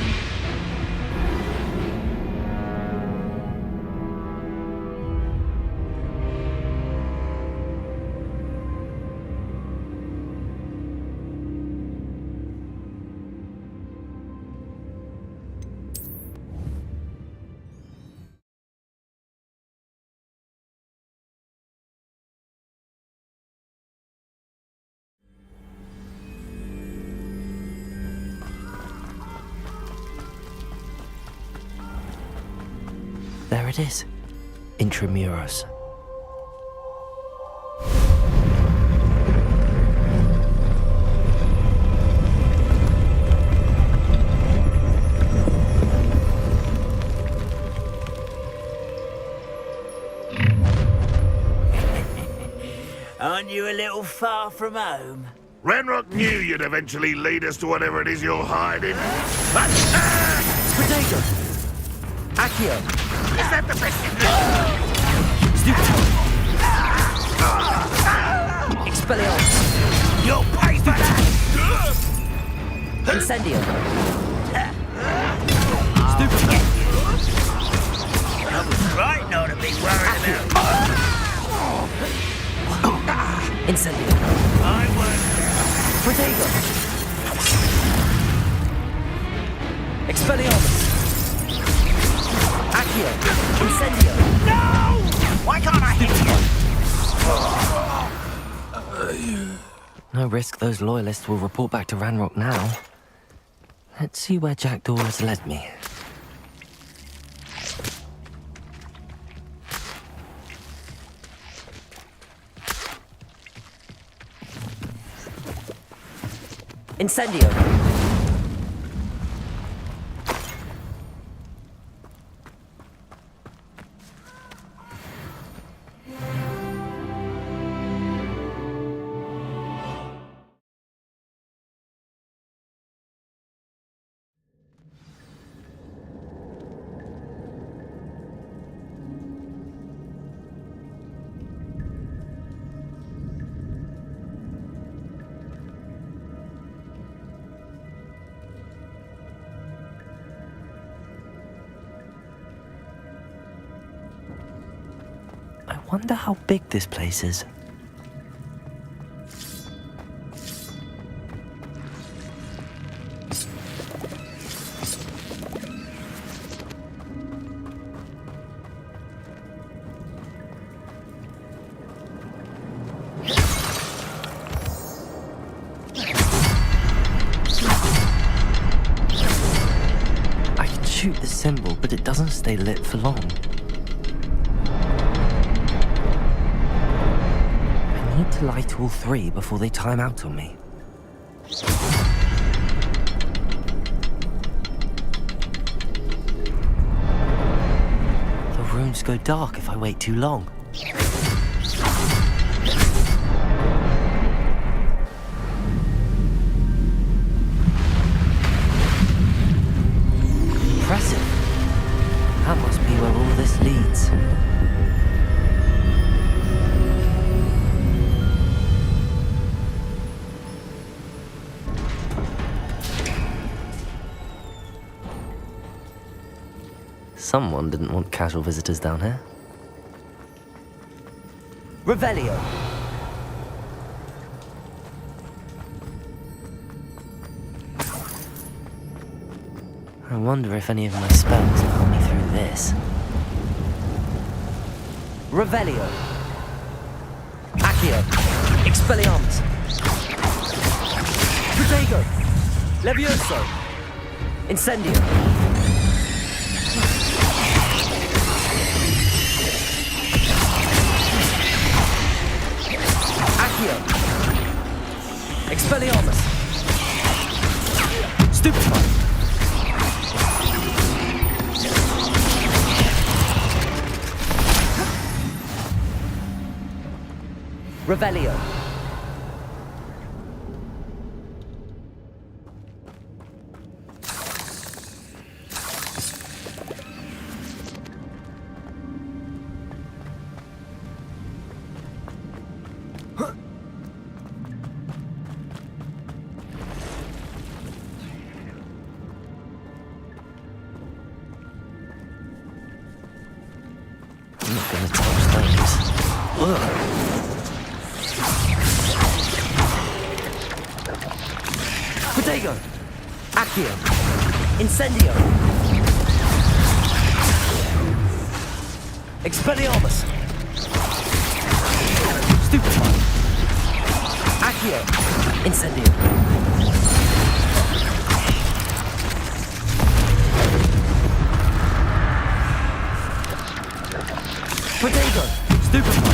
There it is, Intramuros. Aren't you a little far from home? Renrock knew you'd eventually lead us to whatever it is you're hiding. Potato! Accio! Is that the best you Stupid! Expelliarmus! You'll pay for that! Incendio! Incendio. I won't. Protego. Expelliarmus. Accio. Incendio. No! Why can't I hit you? No risk those loyalists will report back to Ranrock now. Let's see where Jackdaw has led me. Incendio! I wonder how big this place is. I can shoot the symbol, but it doesn't stay lit for long. I need to light all three before they time out on me. The rooms go dark if I wait too long. Impressive. That must be where all this leads. Someone didn't want casual visitors down here. Revelio! I wonder if any of my spells will help me through this. Revelio! Accio! Expelliarmus! Protego! Levioso! Incendio! Expelliarmus! Stupefy! Revelio! I'm not gonna touch those. Ugh. Protego! Accio! Incendio! Expelliarmus! Stupefy! Accio! Incendio! Protego! Stupefy!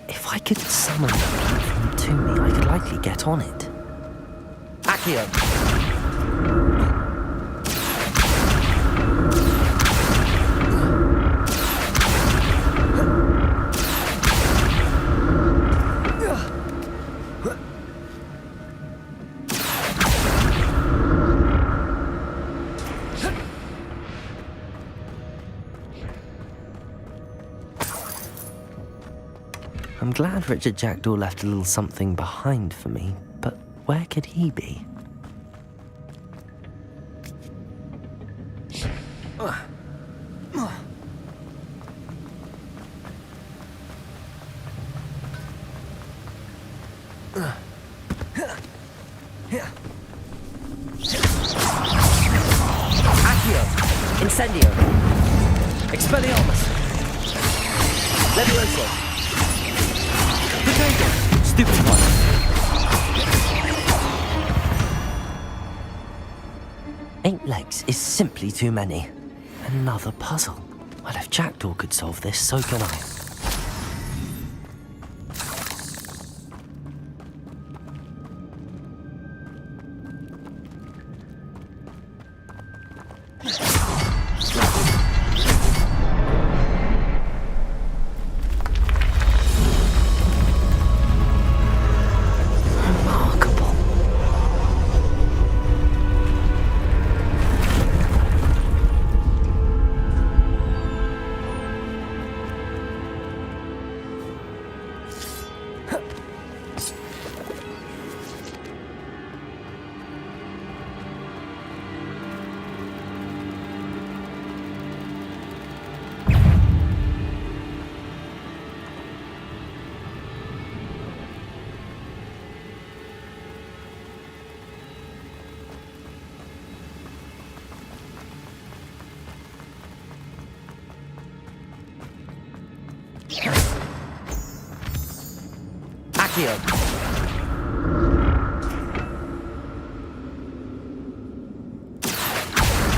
If I could summon that platform to me, I could likely get on it. Accio! I'm glad Richard Jackdaw left a little something behind for me, but where could he be? Accio! Incendio! Expelliarmus! Levioso! Potato! Stupid one! Eight legs is simply too many. Another puzzle. Well, if Jackdaw could solve this, so can I. Accio!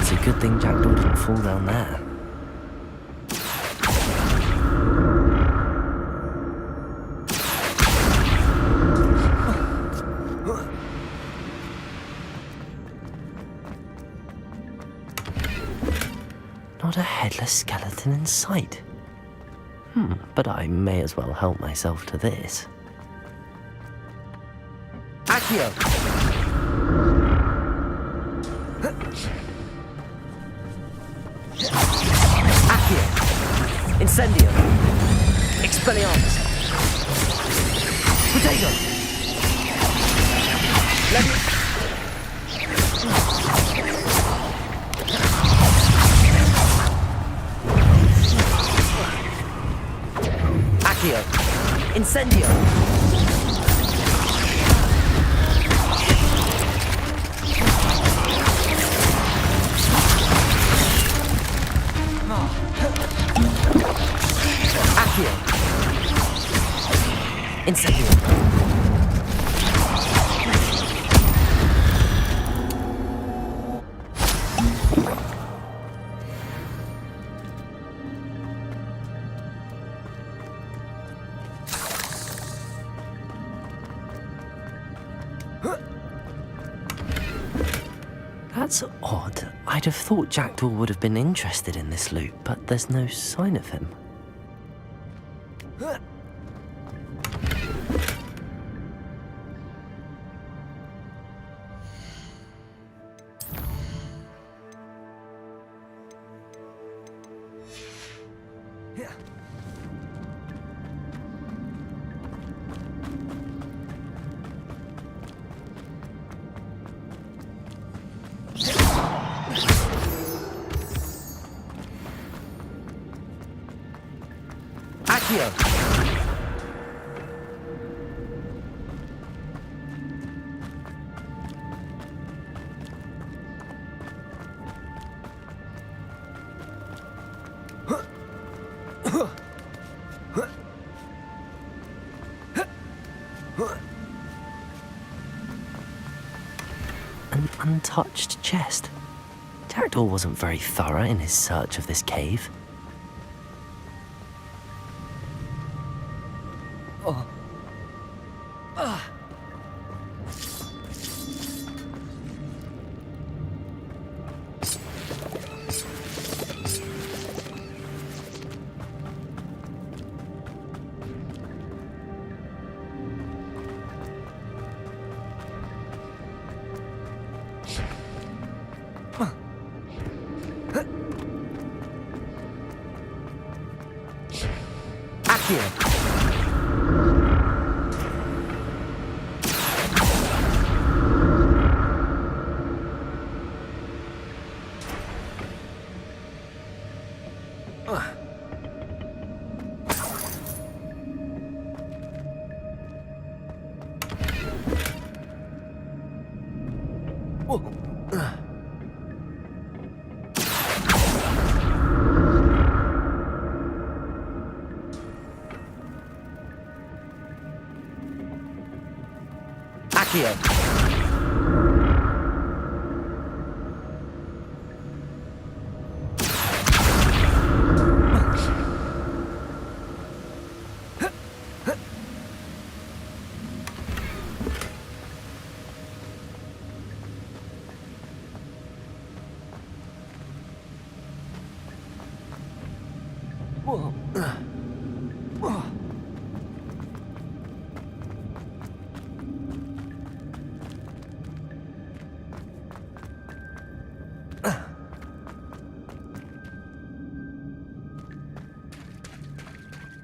It's a good thing Jackdaw didn't fall down there. Not a headless skeleton in sight. But I may as well help myself to this. Accio! Accio! Incendio! Expelliarmus! Potato! Accio! Incendio! Accio! Incendio! That's odd. I'd have thought Jackdaw would have been interested in this loot, but there's no sign of him. Accio! An untouched chest. jackdaw wasn't very thorough in his search of this cave. Oh. Ah.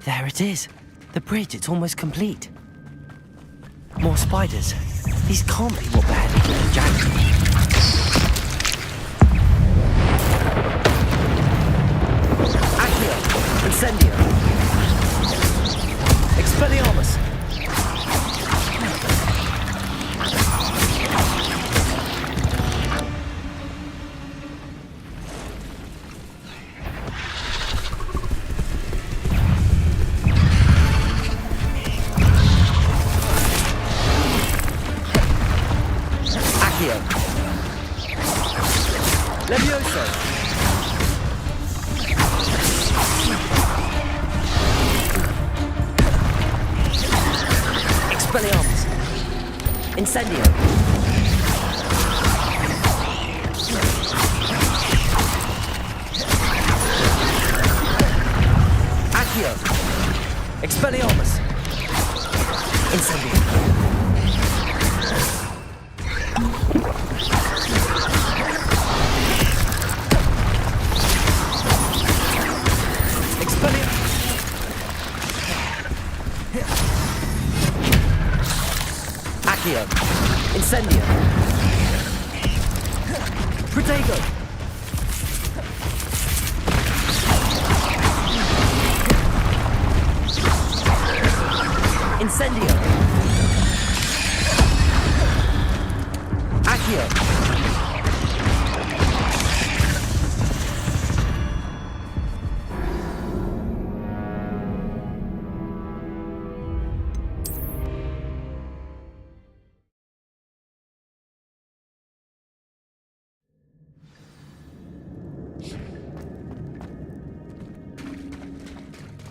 There it is. The bridge, it's almost complete. More spiders. These can't be what badly the jackdaw. Accio! Incendio! Expelliarmus! Levioso! Expelliarmus! Incendio! Accio! Expelliarmus! Incendio! Incendio! Protego! Incendio! Accio!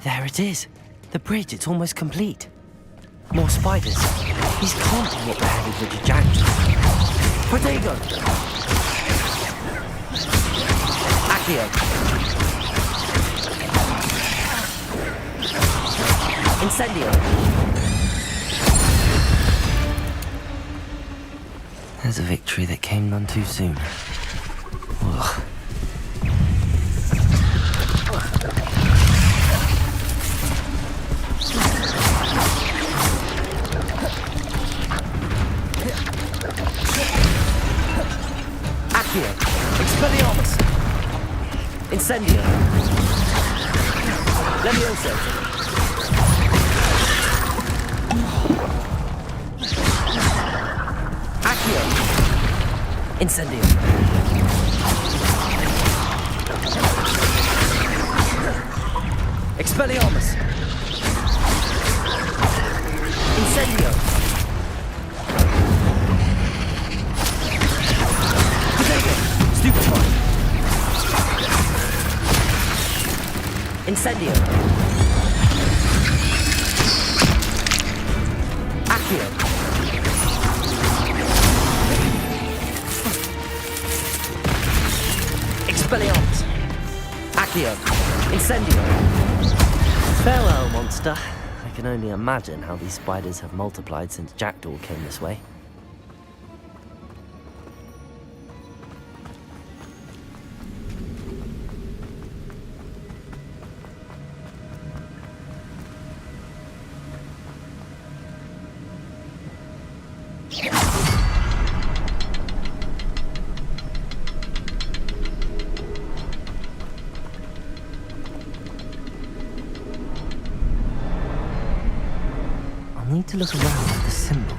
There it is. The bridge, it's almost complete. More spiders. These can't be what beheaded with the jackdaw. Protego! Accio! Incendio! There's a victory that came none too soon. Ugh. Expelliarmus! Incendio! Levioso! Accio! Incendio! Expelliarmus! Incendio! Stupefy! Incendio. Accio. Expelliarmus. Accio. Incendio. Farewell, monster. I can only imagine how these spiders have multiplied since Jackdaw came this way. I'll need to look around at the symbol.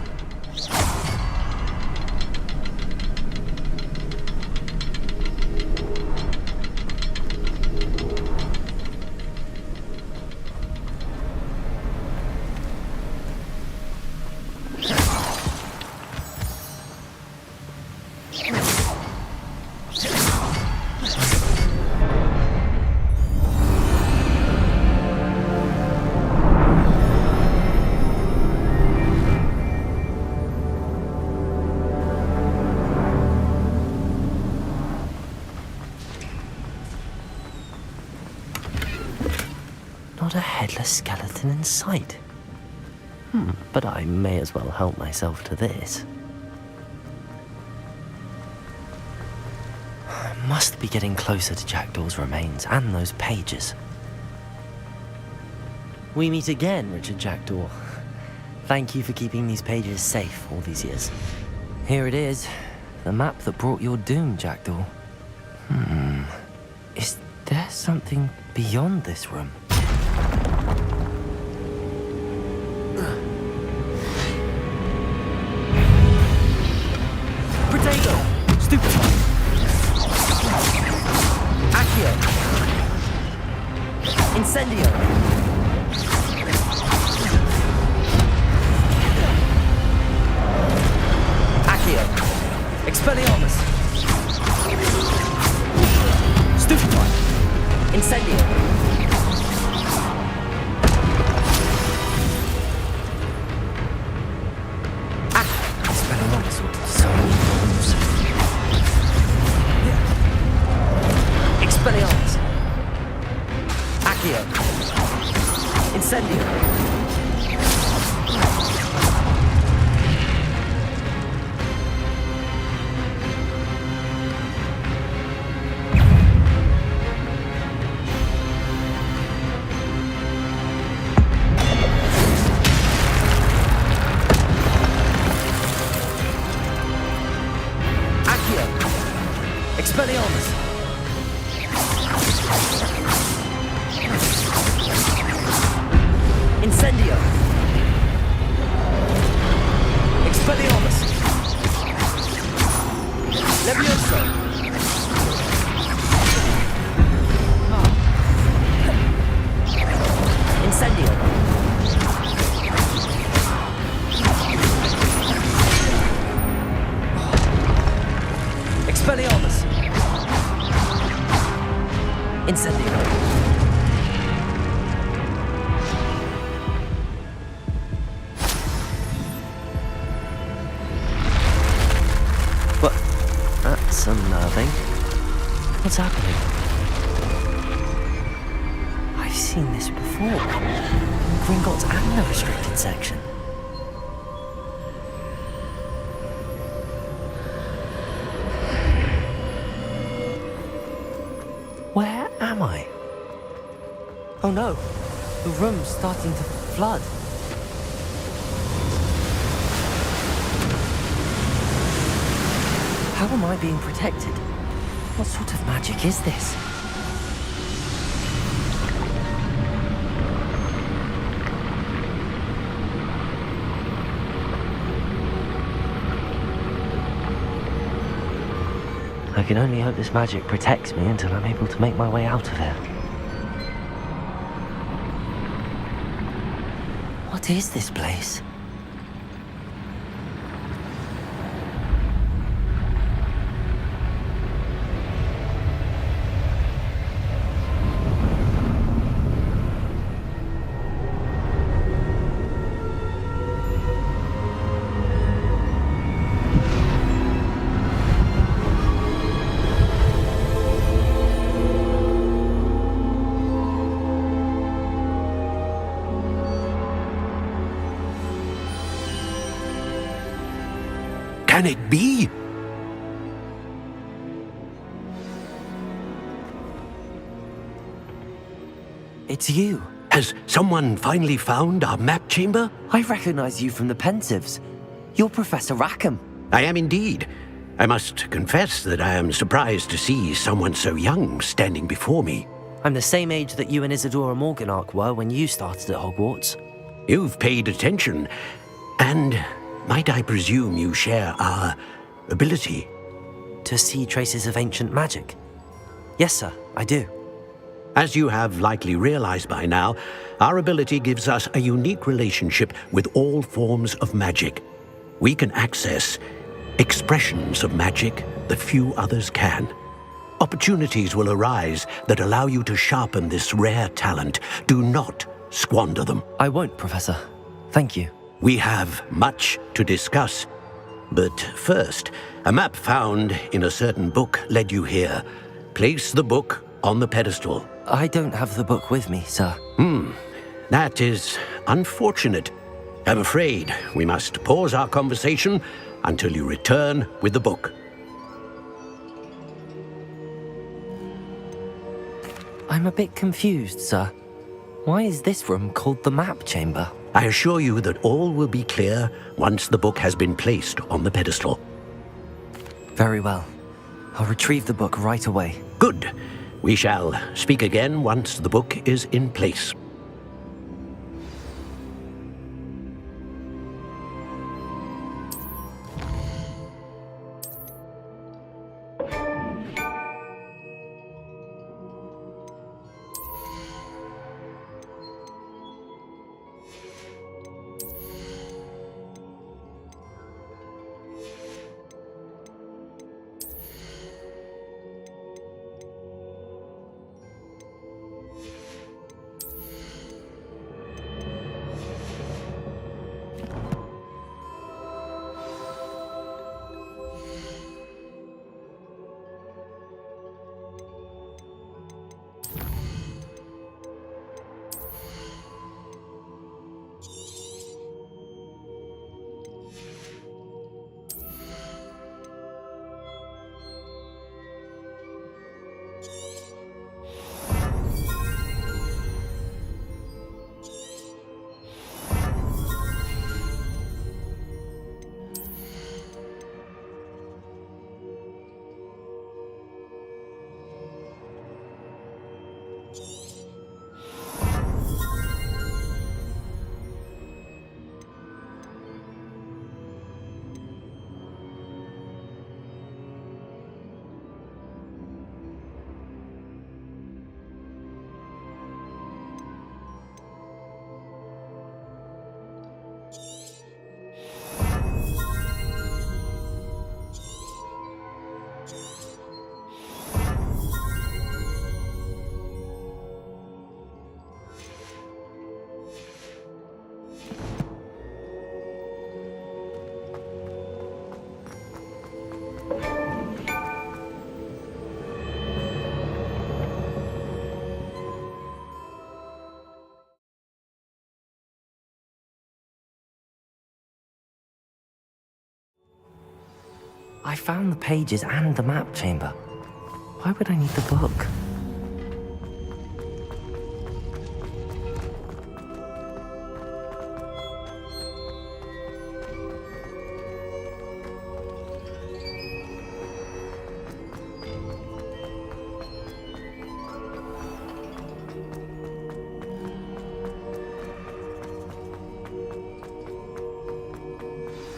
Not a headless skeleton in sight. But I may as well help myself to this. I must be getting closer to Jackdaw's remains and those pages. We meet again, Richard Jackdaw. Thank you for keeping these pages safe all these years. Here it is, the map that brought your doom, Jackdaw. Is there something beyond this room? Potato! Stupid! Accio! Incendio! Accio! Expelliarmus! Stupefy! Incendio! Expelliarmus with so many moves. Expelliarmus! Accio! Incendio! Expelliarmus! Incendio! Expelliarmus! Levioso! Incendio! Expelliarmus! Incendio! What? That's unnerving. What's happening? I've seen this before. In Gringotts and the restricted section. Where am I? Oh no, the room's starting to flood. How am I being protected? What sort of magic is this? I can only hope this magic protects me until I'm able to make my way out of here. What is this place? Can it be? It's you. Has someone finally found our map chamber? I recognize you from the Pensives. You're Professor Rackham. I am indeed. I must confess that I am surprised to see someone so young standing before me. I'm the same age that you and Isadora Morganach were when you started at Hogwarts. You've paid attention, and might I presume you share our ability? To see traces of ancient magic? Yes, sir, I do. As you have likely realized by now, our ability gives us a unique relationship with all forms of magic. We can access expressions of magic that few others can. Opportunities will arise that allow you to sharpen this rare talent. Do not squander them. I won't, Professor. Thank you. We have much to discuss. But first, a map found in a certain book led you here. Place the book on the pedestal. I don't have the book with me, sir. That is unfortunate. I'm afraid we must pause our conversation until you return with the book. I'm a bit confused, sir. Why is this room called the map chamber? I assure you that all will be clear once the book has been placed on the pedestal. Very well. I'll retrieve the book right away. Good. We shall speak again once the book is in place. I found the pages and the map chamber. Why would I need the book?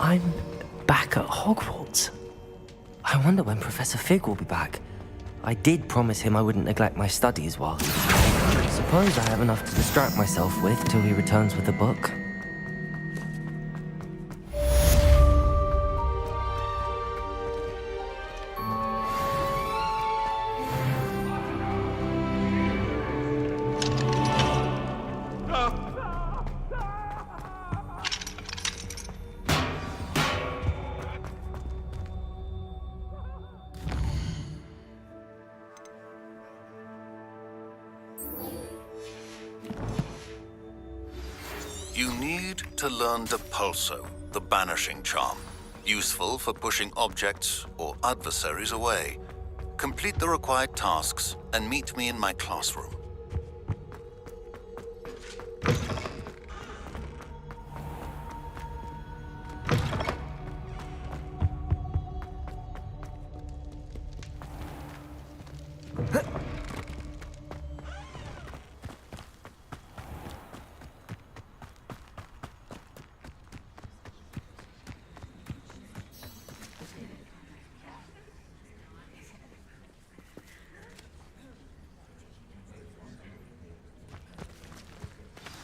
I'm back at Hogwarts. I wonder when Professor Fig will be back. I did promise him I wouldn't neglect my studies while... Suppose I have enough to distract myself with till he returns with the book. You need to learn the Pulso, the banishing charm. useful for pushing objects or adversaries away. Complete the required tasks and meet me in my classroom.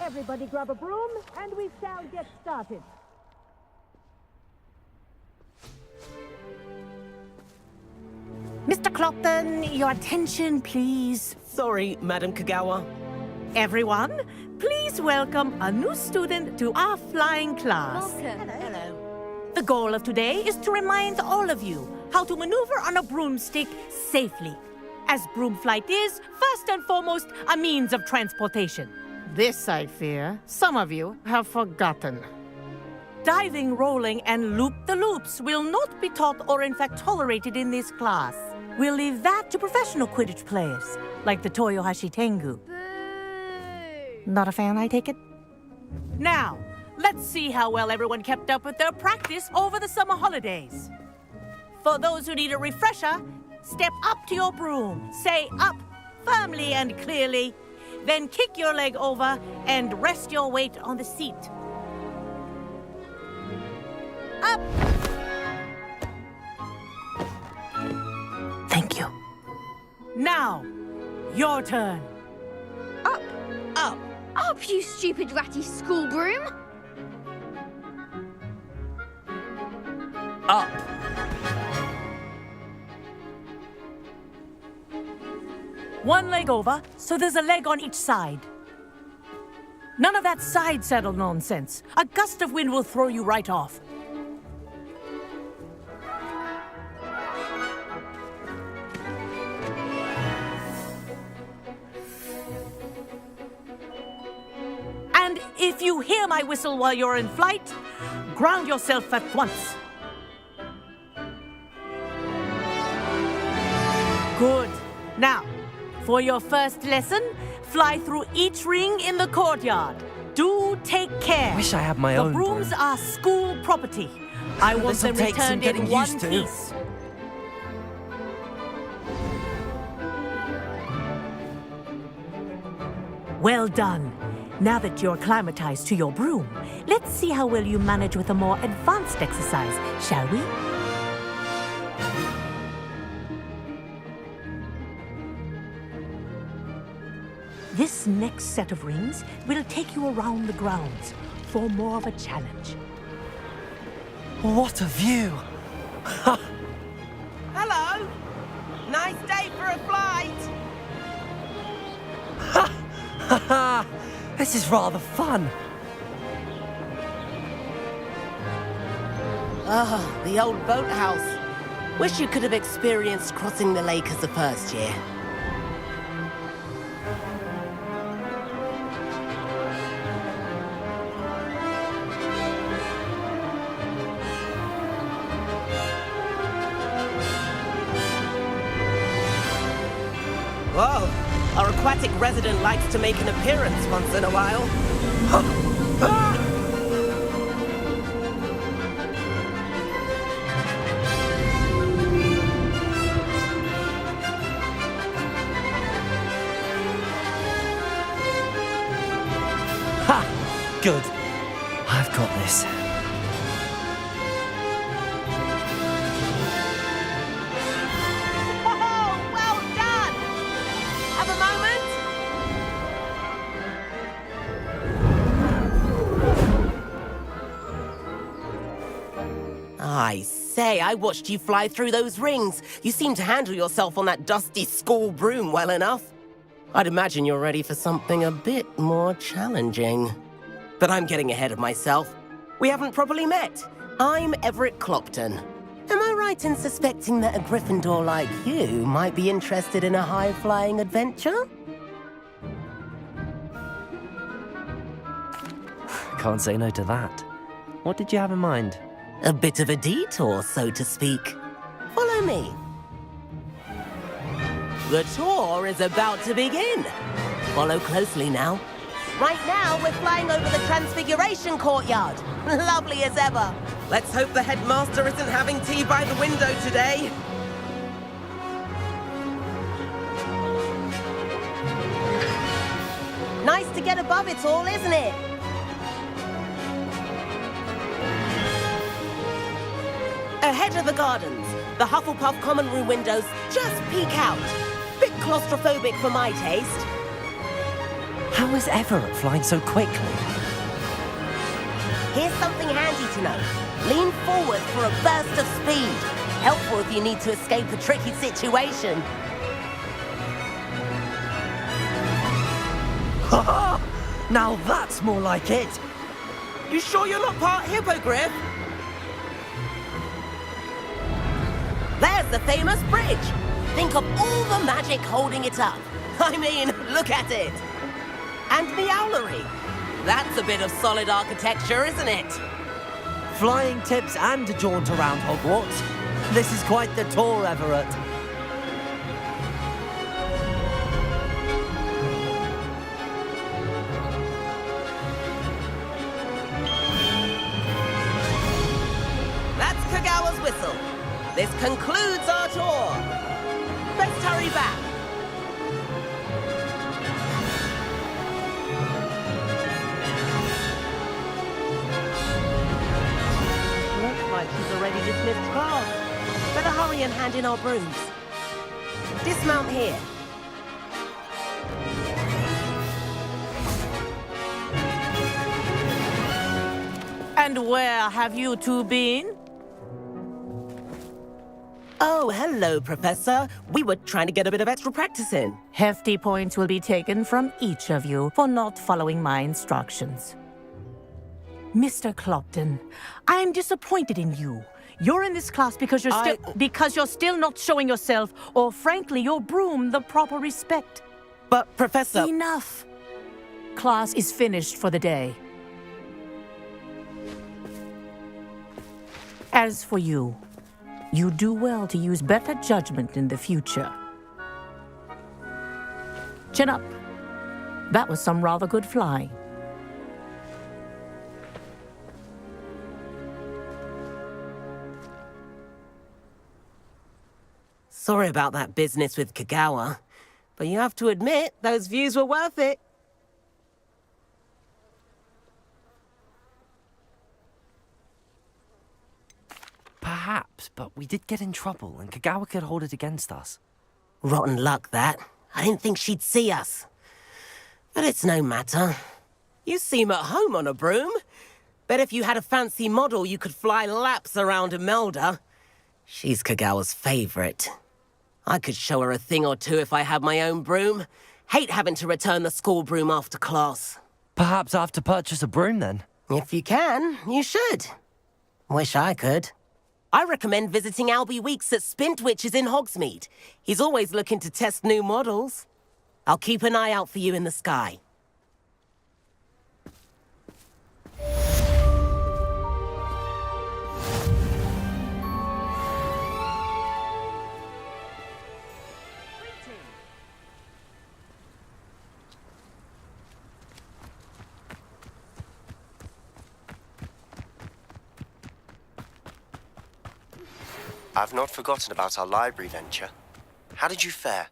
Everybody grab a broom, and we shall get started. Mr. Clopton, your attention, please. Sorry, Madam Kagawa. Everyone, please welcome a new student to our flying class. Welcome. Hello. The goal of today is to remind all of you how to maneuver on a broomstick safely, as broom flight is, first and foremost, a means of transportation. This, I fear, some of you have forgotten. Diving, rolling, and loop-the-loops will not be taught or in fact tolerated in this class. We'll leave that to professional Quidditch players, like the Toyohashi Tengu. Not a fan, I take it? Now, let's see how well everyone kept up with their practice over the summer holidays. For those who need a refresher, step up to your broom, say up firmly and clearly, then kick your leg over and rest your weight on the seat. Up! Thank you. Now, your turn. Up. Up. Up, you stupid ratty school broom. Up. One leg over, so there's a leg on each side. None of that side saddle nonsense. A gust of wind will throw you right off. And if you hear my whistle while you're in flight, ground yourself at once. Good. Now, for your first lesson, fly through each ring in the courtyard. Do take care. Wish I had my own The brooms broom. are school property. I want This'll them take some returned in getting one used to. piece. Well done. Now that you're acclimatized to your broom, let's see how well you manage with a more advanced exercise, shall we? This next set of rings will take you around the grounds for more of a challenge. What a view! Hello! Nice day for a flight! Haha! This is rather fun. Ah, the old boathouse. Wish you could have experienced crossing the lake as a first year. Whoa, our aquatic resident likes to make an appearance once in a while. Ha! Good. I've got this. Oh, well done! Have a moment? I say, I watched you fly through those rings. You seem to handle yourself on that dusty school broom well enough. I'd imagine you're ready for something a bit more challenging. But I'm getting ahead of myself. We haven't properly met. I'm Everett Clopton. Am I right in suspecting that a Gryffindor like you might be interested in a high-flying adventure? Can't say no to that. What did you have in mind? A bit of a detour, so to speak. Follow me. The tour is about to begin. Follow closely now. Right now, we're flying over the Transfiguration Courtyard. Lovely as ever. Let's hope the headmaster isn't having tea by the window today. Nice to get above it all, isn't it? Ahead of the gardens, the Hufflepuff common room windows just peek out. Bit claustrophobic for my taste. How is Everett flying so quickly? Here's something handy to know. Lean forward for a burst of speed. Helpful if you need to escape a tricky situation. Ha! Now that's more like it. You sure you're not part hippogriff? There's the famous bridge. Think of all the magic holding it up. I mean, look at it. And the owlery. That's a bit of solid architecture, isn't it? Flying tips and a jaunt around Hogwarts. This is quite the tour, Everett. That's Kagawa's whistle. This concludes our tour. Let's hurry back. Looks like she's already dismissed class. Better hurry and hand in our brooms. Dismount here. And where have you two been? Oh, hello, Professor. We were trying to get a bit of extra practice in. Hefty points will be taken from each of you for not following my instructions. Mr. Clopton, I am disappointed in you. You're in this class because you're still not showing yourself, or frankly, your broom the proper respect. But, Professor... Enough. Class is finished for the day. As for you, you do well to use better judgment in the future. Chin up. That was some rather good flying. Sorry about that business with Kagawa, but you have to admit, those views were worth it. Perhaps, but we did get in trouble, and Kagawa could hold it against us. Rotten luck, that. I didn't think she'd see us. But it's no matter. You seem at home on a broom. Bet if you had a fancy model, you could fly laps around Imelda. She's Kagawa's favorite. I could show her a thing or two if I had my own broom. Hate having to return the school broom after class. Perhaps I have to purchase a broom, then? If you can, you should. Wish I could. I recommend visiting Albie Weeks at Spintwitches in Hogsmeade. He's always looking to test new models. I'll keep an eye out for you in the sky. I've not forgotten about our library venture. How did you fare?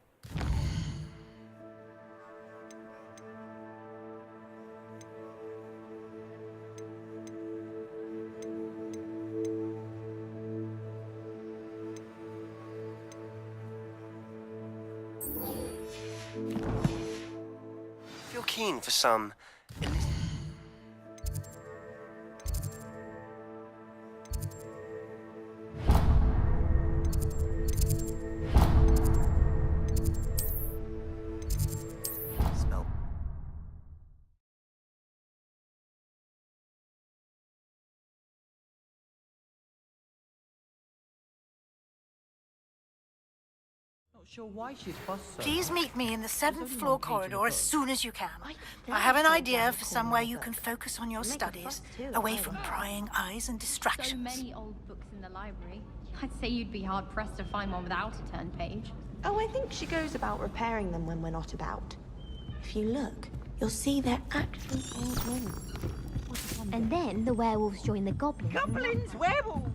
If you're keen for some... Sure why she's fussed so. Please meet me in the 7th floor corridor as soon as you can. I have an idea for somewhere you can focus on your studies, away from prying eyes and distractions. So many old books in the library. I'd say you'd be hard-pressed to find one without a turned page. Oh, I think she goes about repairing them when we're not about. If you look, you'll see they're actually old ones. And then the werewolves join the goblins. Goblins, werewolves!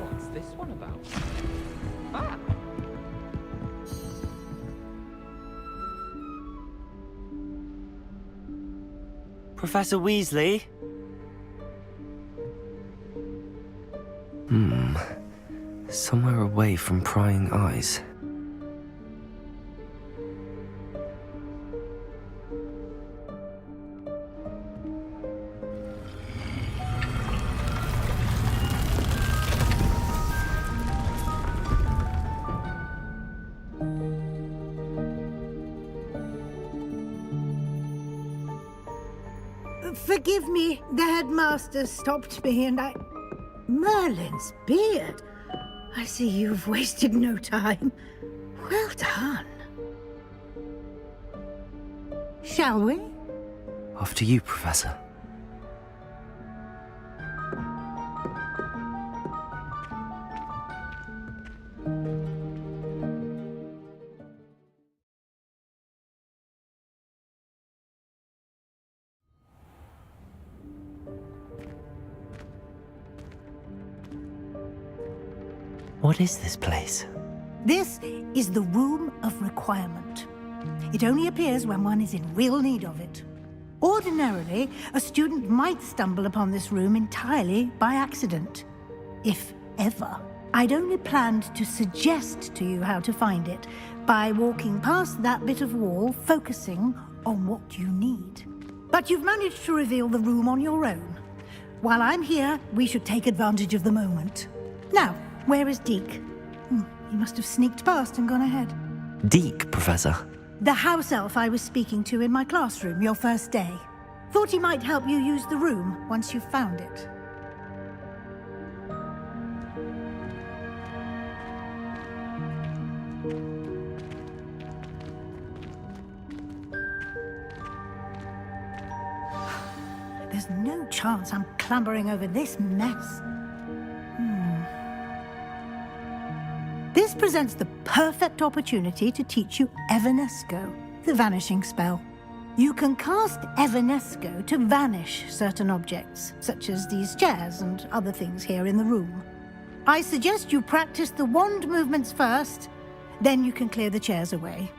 What's this one about? Ah! Professor Weasley? Somewhere away from prying eyes. Forgive me, the headmaster stopped me and I... Merlin's beard. I see you've wasted no time. Well done. Shall we? After you, Professor. What is this place? This is the Room of Requirement. It only appears when one is in real need of it. Ordinarily, a student might stumble upon this room entirely by accident. If ever. I'd only planned to suggest to you how to find it by walking past that bit of wall, focusing on what you need. But you've managed to reveal the room on your own. While I'm here, we should take advantage of the moment. Now, where is Deke? He must have sneaked past and gone ahead. Deke, Professor. The house elf I was speaking to in my classroom your first day. Thought he might help you use the room once you've found it. There's no chance I'm clambering over this mess. This presents the perfect opportunity to teach you Evanesco, the vanishing spell. You can cast Evanesco to vanish certain objects, such as these chairs and other things here in the room. I suggest you practice the wand movements first, then you can clear the chairs away.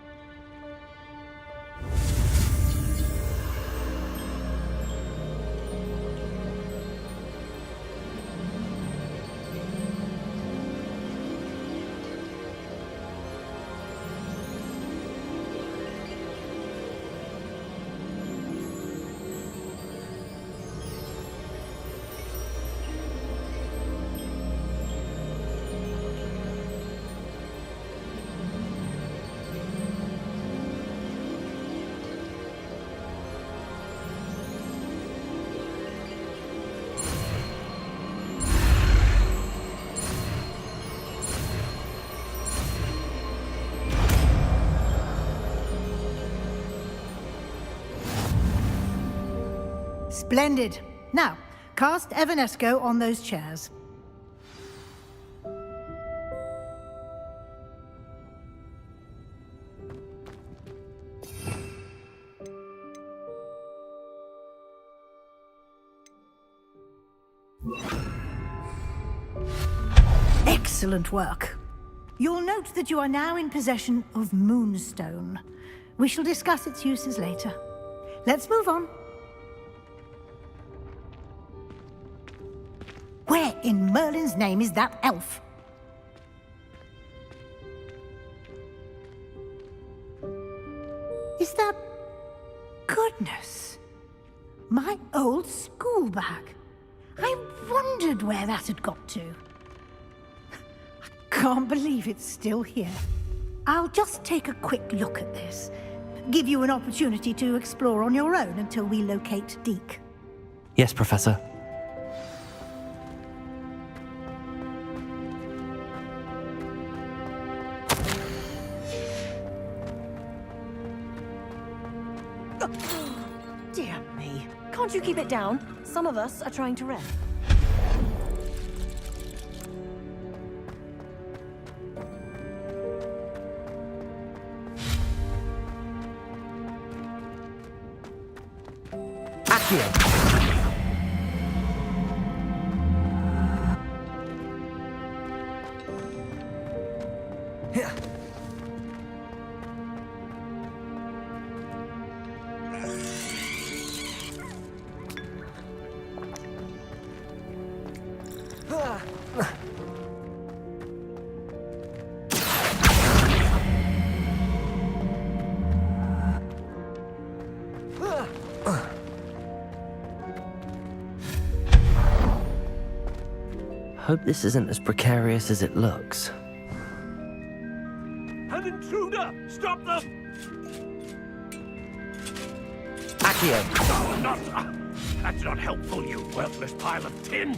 Splendid. Now, cast Evanesco on those chairs. Excellent work. You'll note that you are now in possession of Moonstone. We shall discuss its uses later. Let's move on. Where in Merlin's name is that elf? Is that... Goodness. My old school bag. I wondered where that had got to. I can't believe it's still here. I'll just take a quick look at this. Give you an opportunity to explore on your own until we locate Deke. Yes, Professor. Dear me. Can't you keep it down? Some of us are trying to rest. Hope this isn't as precarious as it looks. An intruder! Stop them! Accio! Oh, that's not helpful, you worthless pile of tin!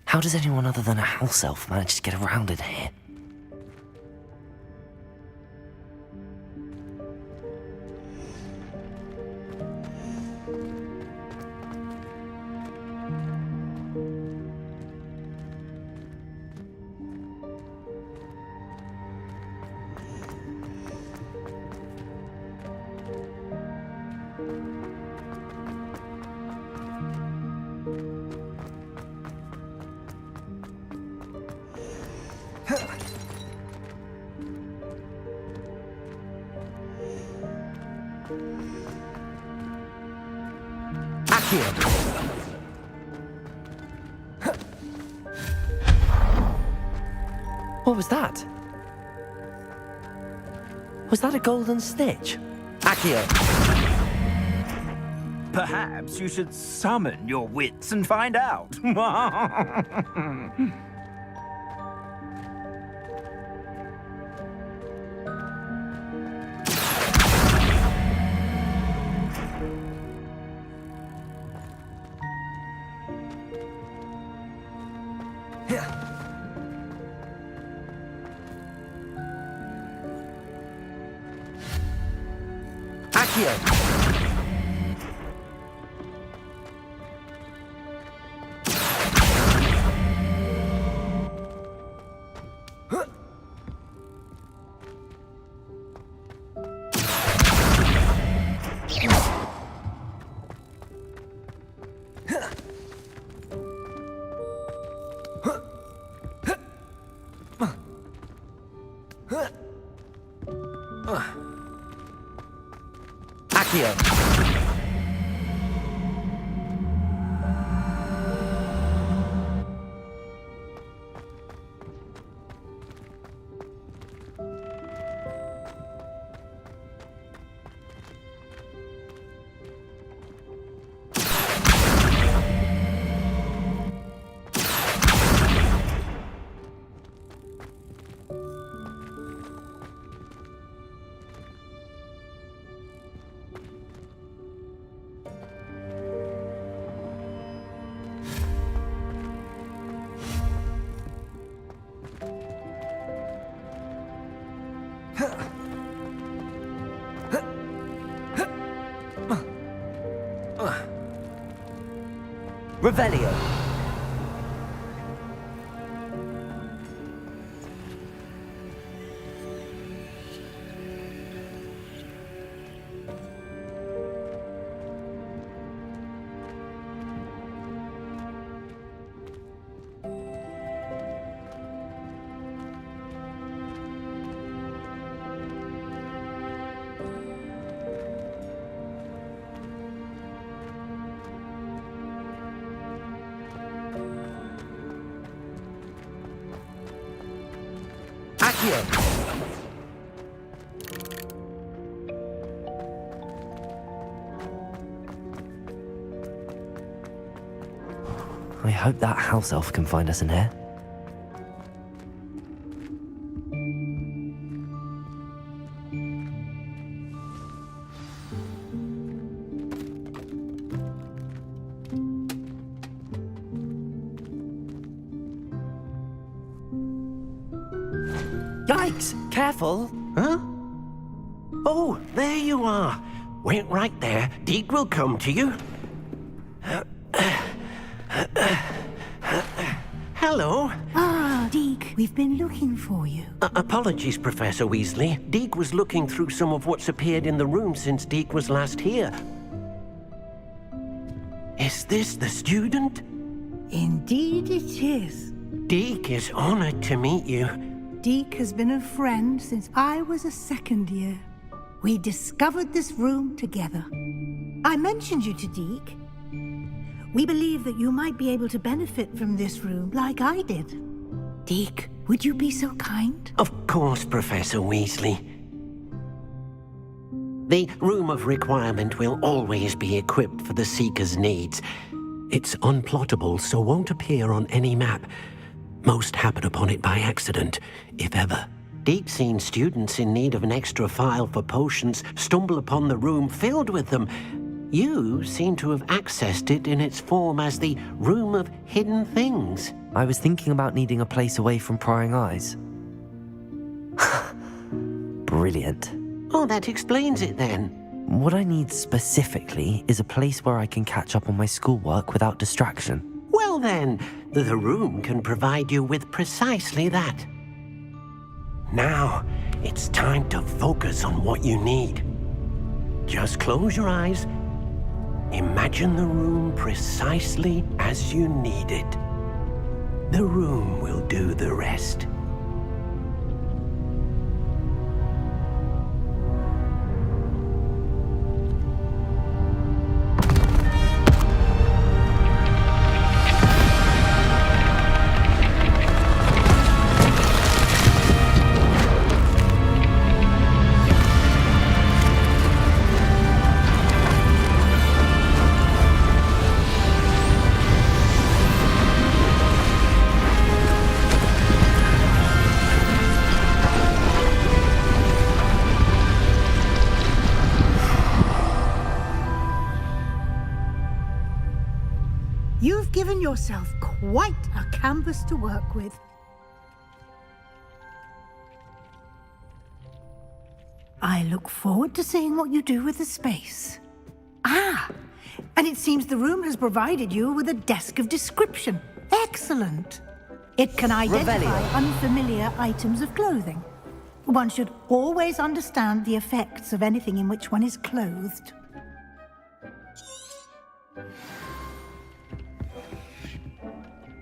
How does anyone other than a house elf manage to get around in here? What was that? Was that a golden snitch? Accio! Perhaps you should summon your wits and find out. Accio. Revelio. I hope that house elf can find us in here. Yikes! Careful! Huh? Oh, there you are. Wait right there. Deke will come to you. Hello. Ah, Deke, we've been looking for you. Apologies, Professor Weasley. Deke was looking through some of what's appeared in the room since Deke was last here. Is this the student? Indeed it is. Deke is honored to meet you. Deke has been a friend since I was a second year. We discovered this room together. I mentioned you to Deke. We believe that you might be able to benefit from this room like I did. Deke, would you be so kind? Of course, Professor Weasley. The Room of Requirement will always be equipped for the Seeker's needs. It's unplottable, so won't appear on any map. Most happen upon it by accident, if ever. Deke's seen students in need of an extra file for potions stumble upon the room filled with them. You seem to have accessed it in its form as the Room of Hidden Things. I was thinking about needing a place away from prying eyes. Brilliant. Oh, that explains it then. What I need specifically is a place where I can catch up on my schoolwork without distraction. Well then, the room can provide you with precisely that. Now, it's time to focus on what you need. Just close your eyes. Imagine the room precisely as you need it. The room will do the rest. You've given yourself quite a canvas to work with. I look forward to seeing what you do with the space. Ah, and it seems the room has provided you with a desk of description. Excellent. It can identify unfamiliar items of clothing. One should always understand the effects of anything in which one is clothed.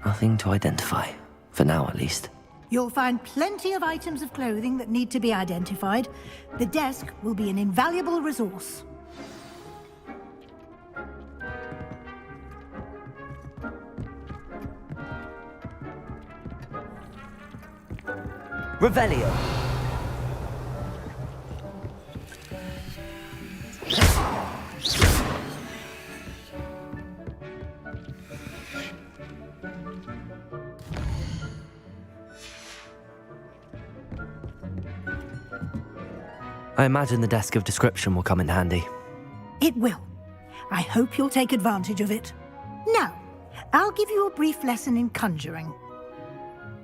Nothing to identify, for now at least. You'll find plenty of items of clothing that need to be identified. The desk will be an invaluable resource. Revelio. I imagine the desk of description will come in handy. It will. I hope you'll take advantage of it. Now, I'll give you a brief lesson in conjuring.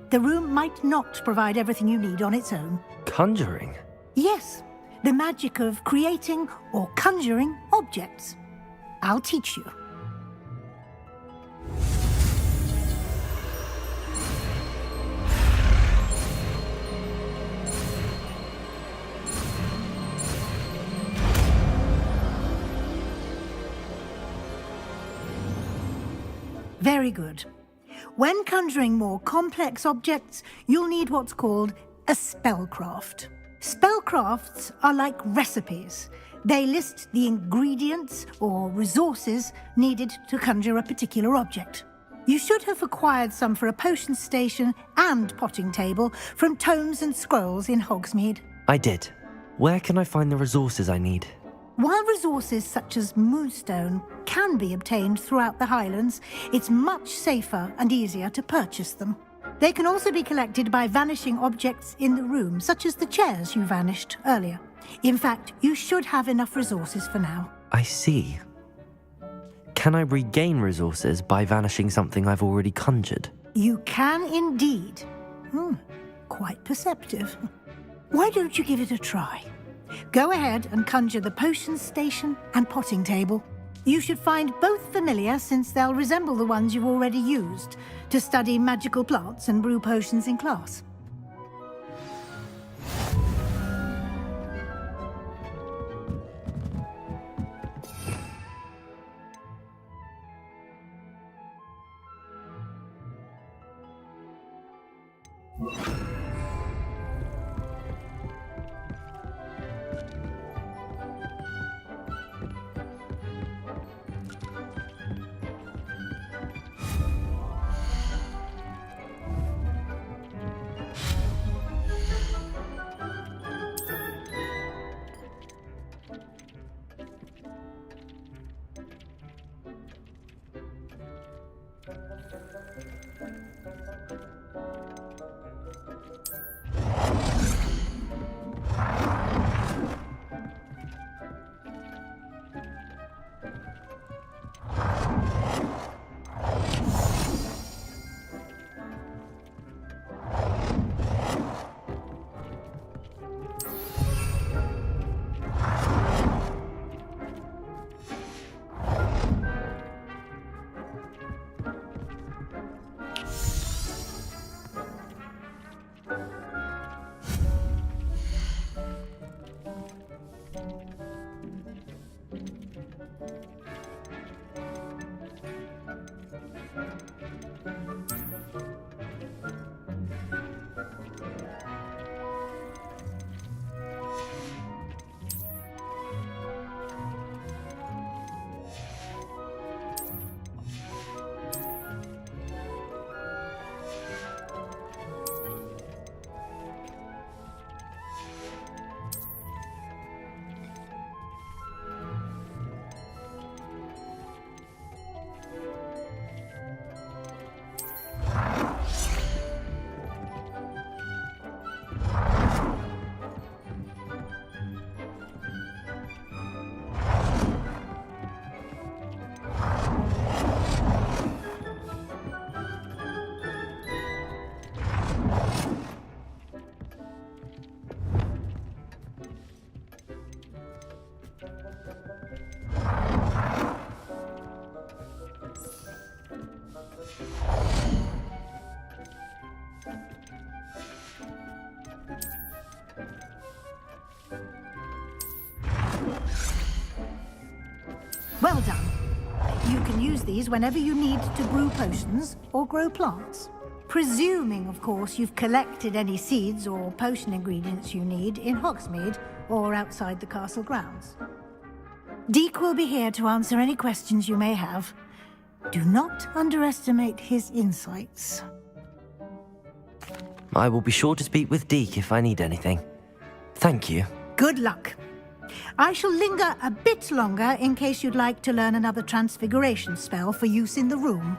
The room might not provide everything you need on its own. Conjuring? Yes, the magic of creating or conjuring objects. I'll teach you. Very good. When conjuring more complex objects, you'll need what's called a spellcraft. Spellcrafts are like recipes. They list the ingredients or resources needed to conjure a particular object. You should have acquired some for a potion station and potting table from tomes and scrolls in Hogsmeade. I did. Where can I find the resources I need? While resources such as moonstone can be obtained throughout the Highlands, it's much safer and easier to purchase them. They can also be collected by vanishing objects in the room, such as the chairs you vanished earlier. In fact, you should have enough resources for now. I see. Can I regain resources by vanishing something I've already conjured? You can indeed. Quite perceptive. Why don't you give it a try? Go ahead and conjure the potion station and potting table. You should find both familiar, since they'll resemble the ones you've already used to study magical plants and brew potions in class. Well done. You can use these whenever you need to brew potions or grow plants. Presuming, of course, you've collected any seeds or potion ingredients you need in Hogsmeade or outside the castle grounds. Deek will be here to answer any questions you may have. Do not underestimate his insights. I will be sure to speak with Deke if I need anything. Thank you. Good luck. I shall linger a bit longer in case you'd like to learn another transfiguration spell for use in the room.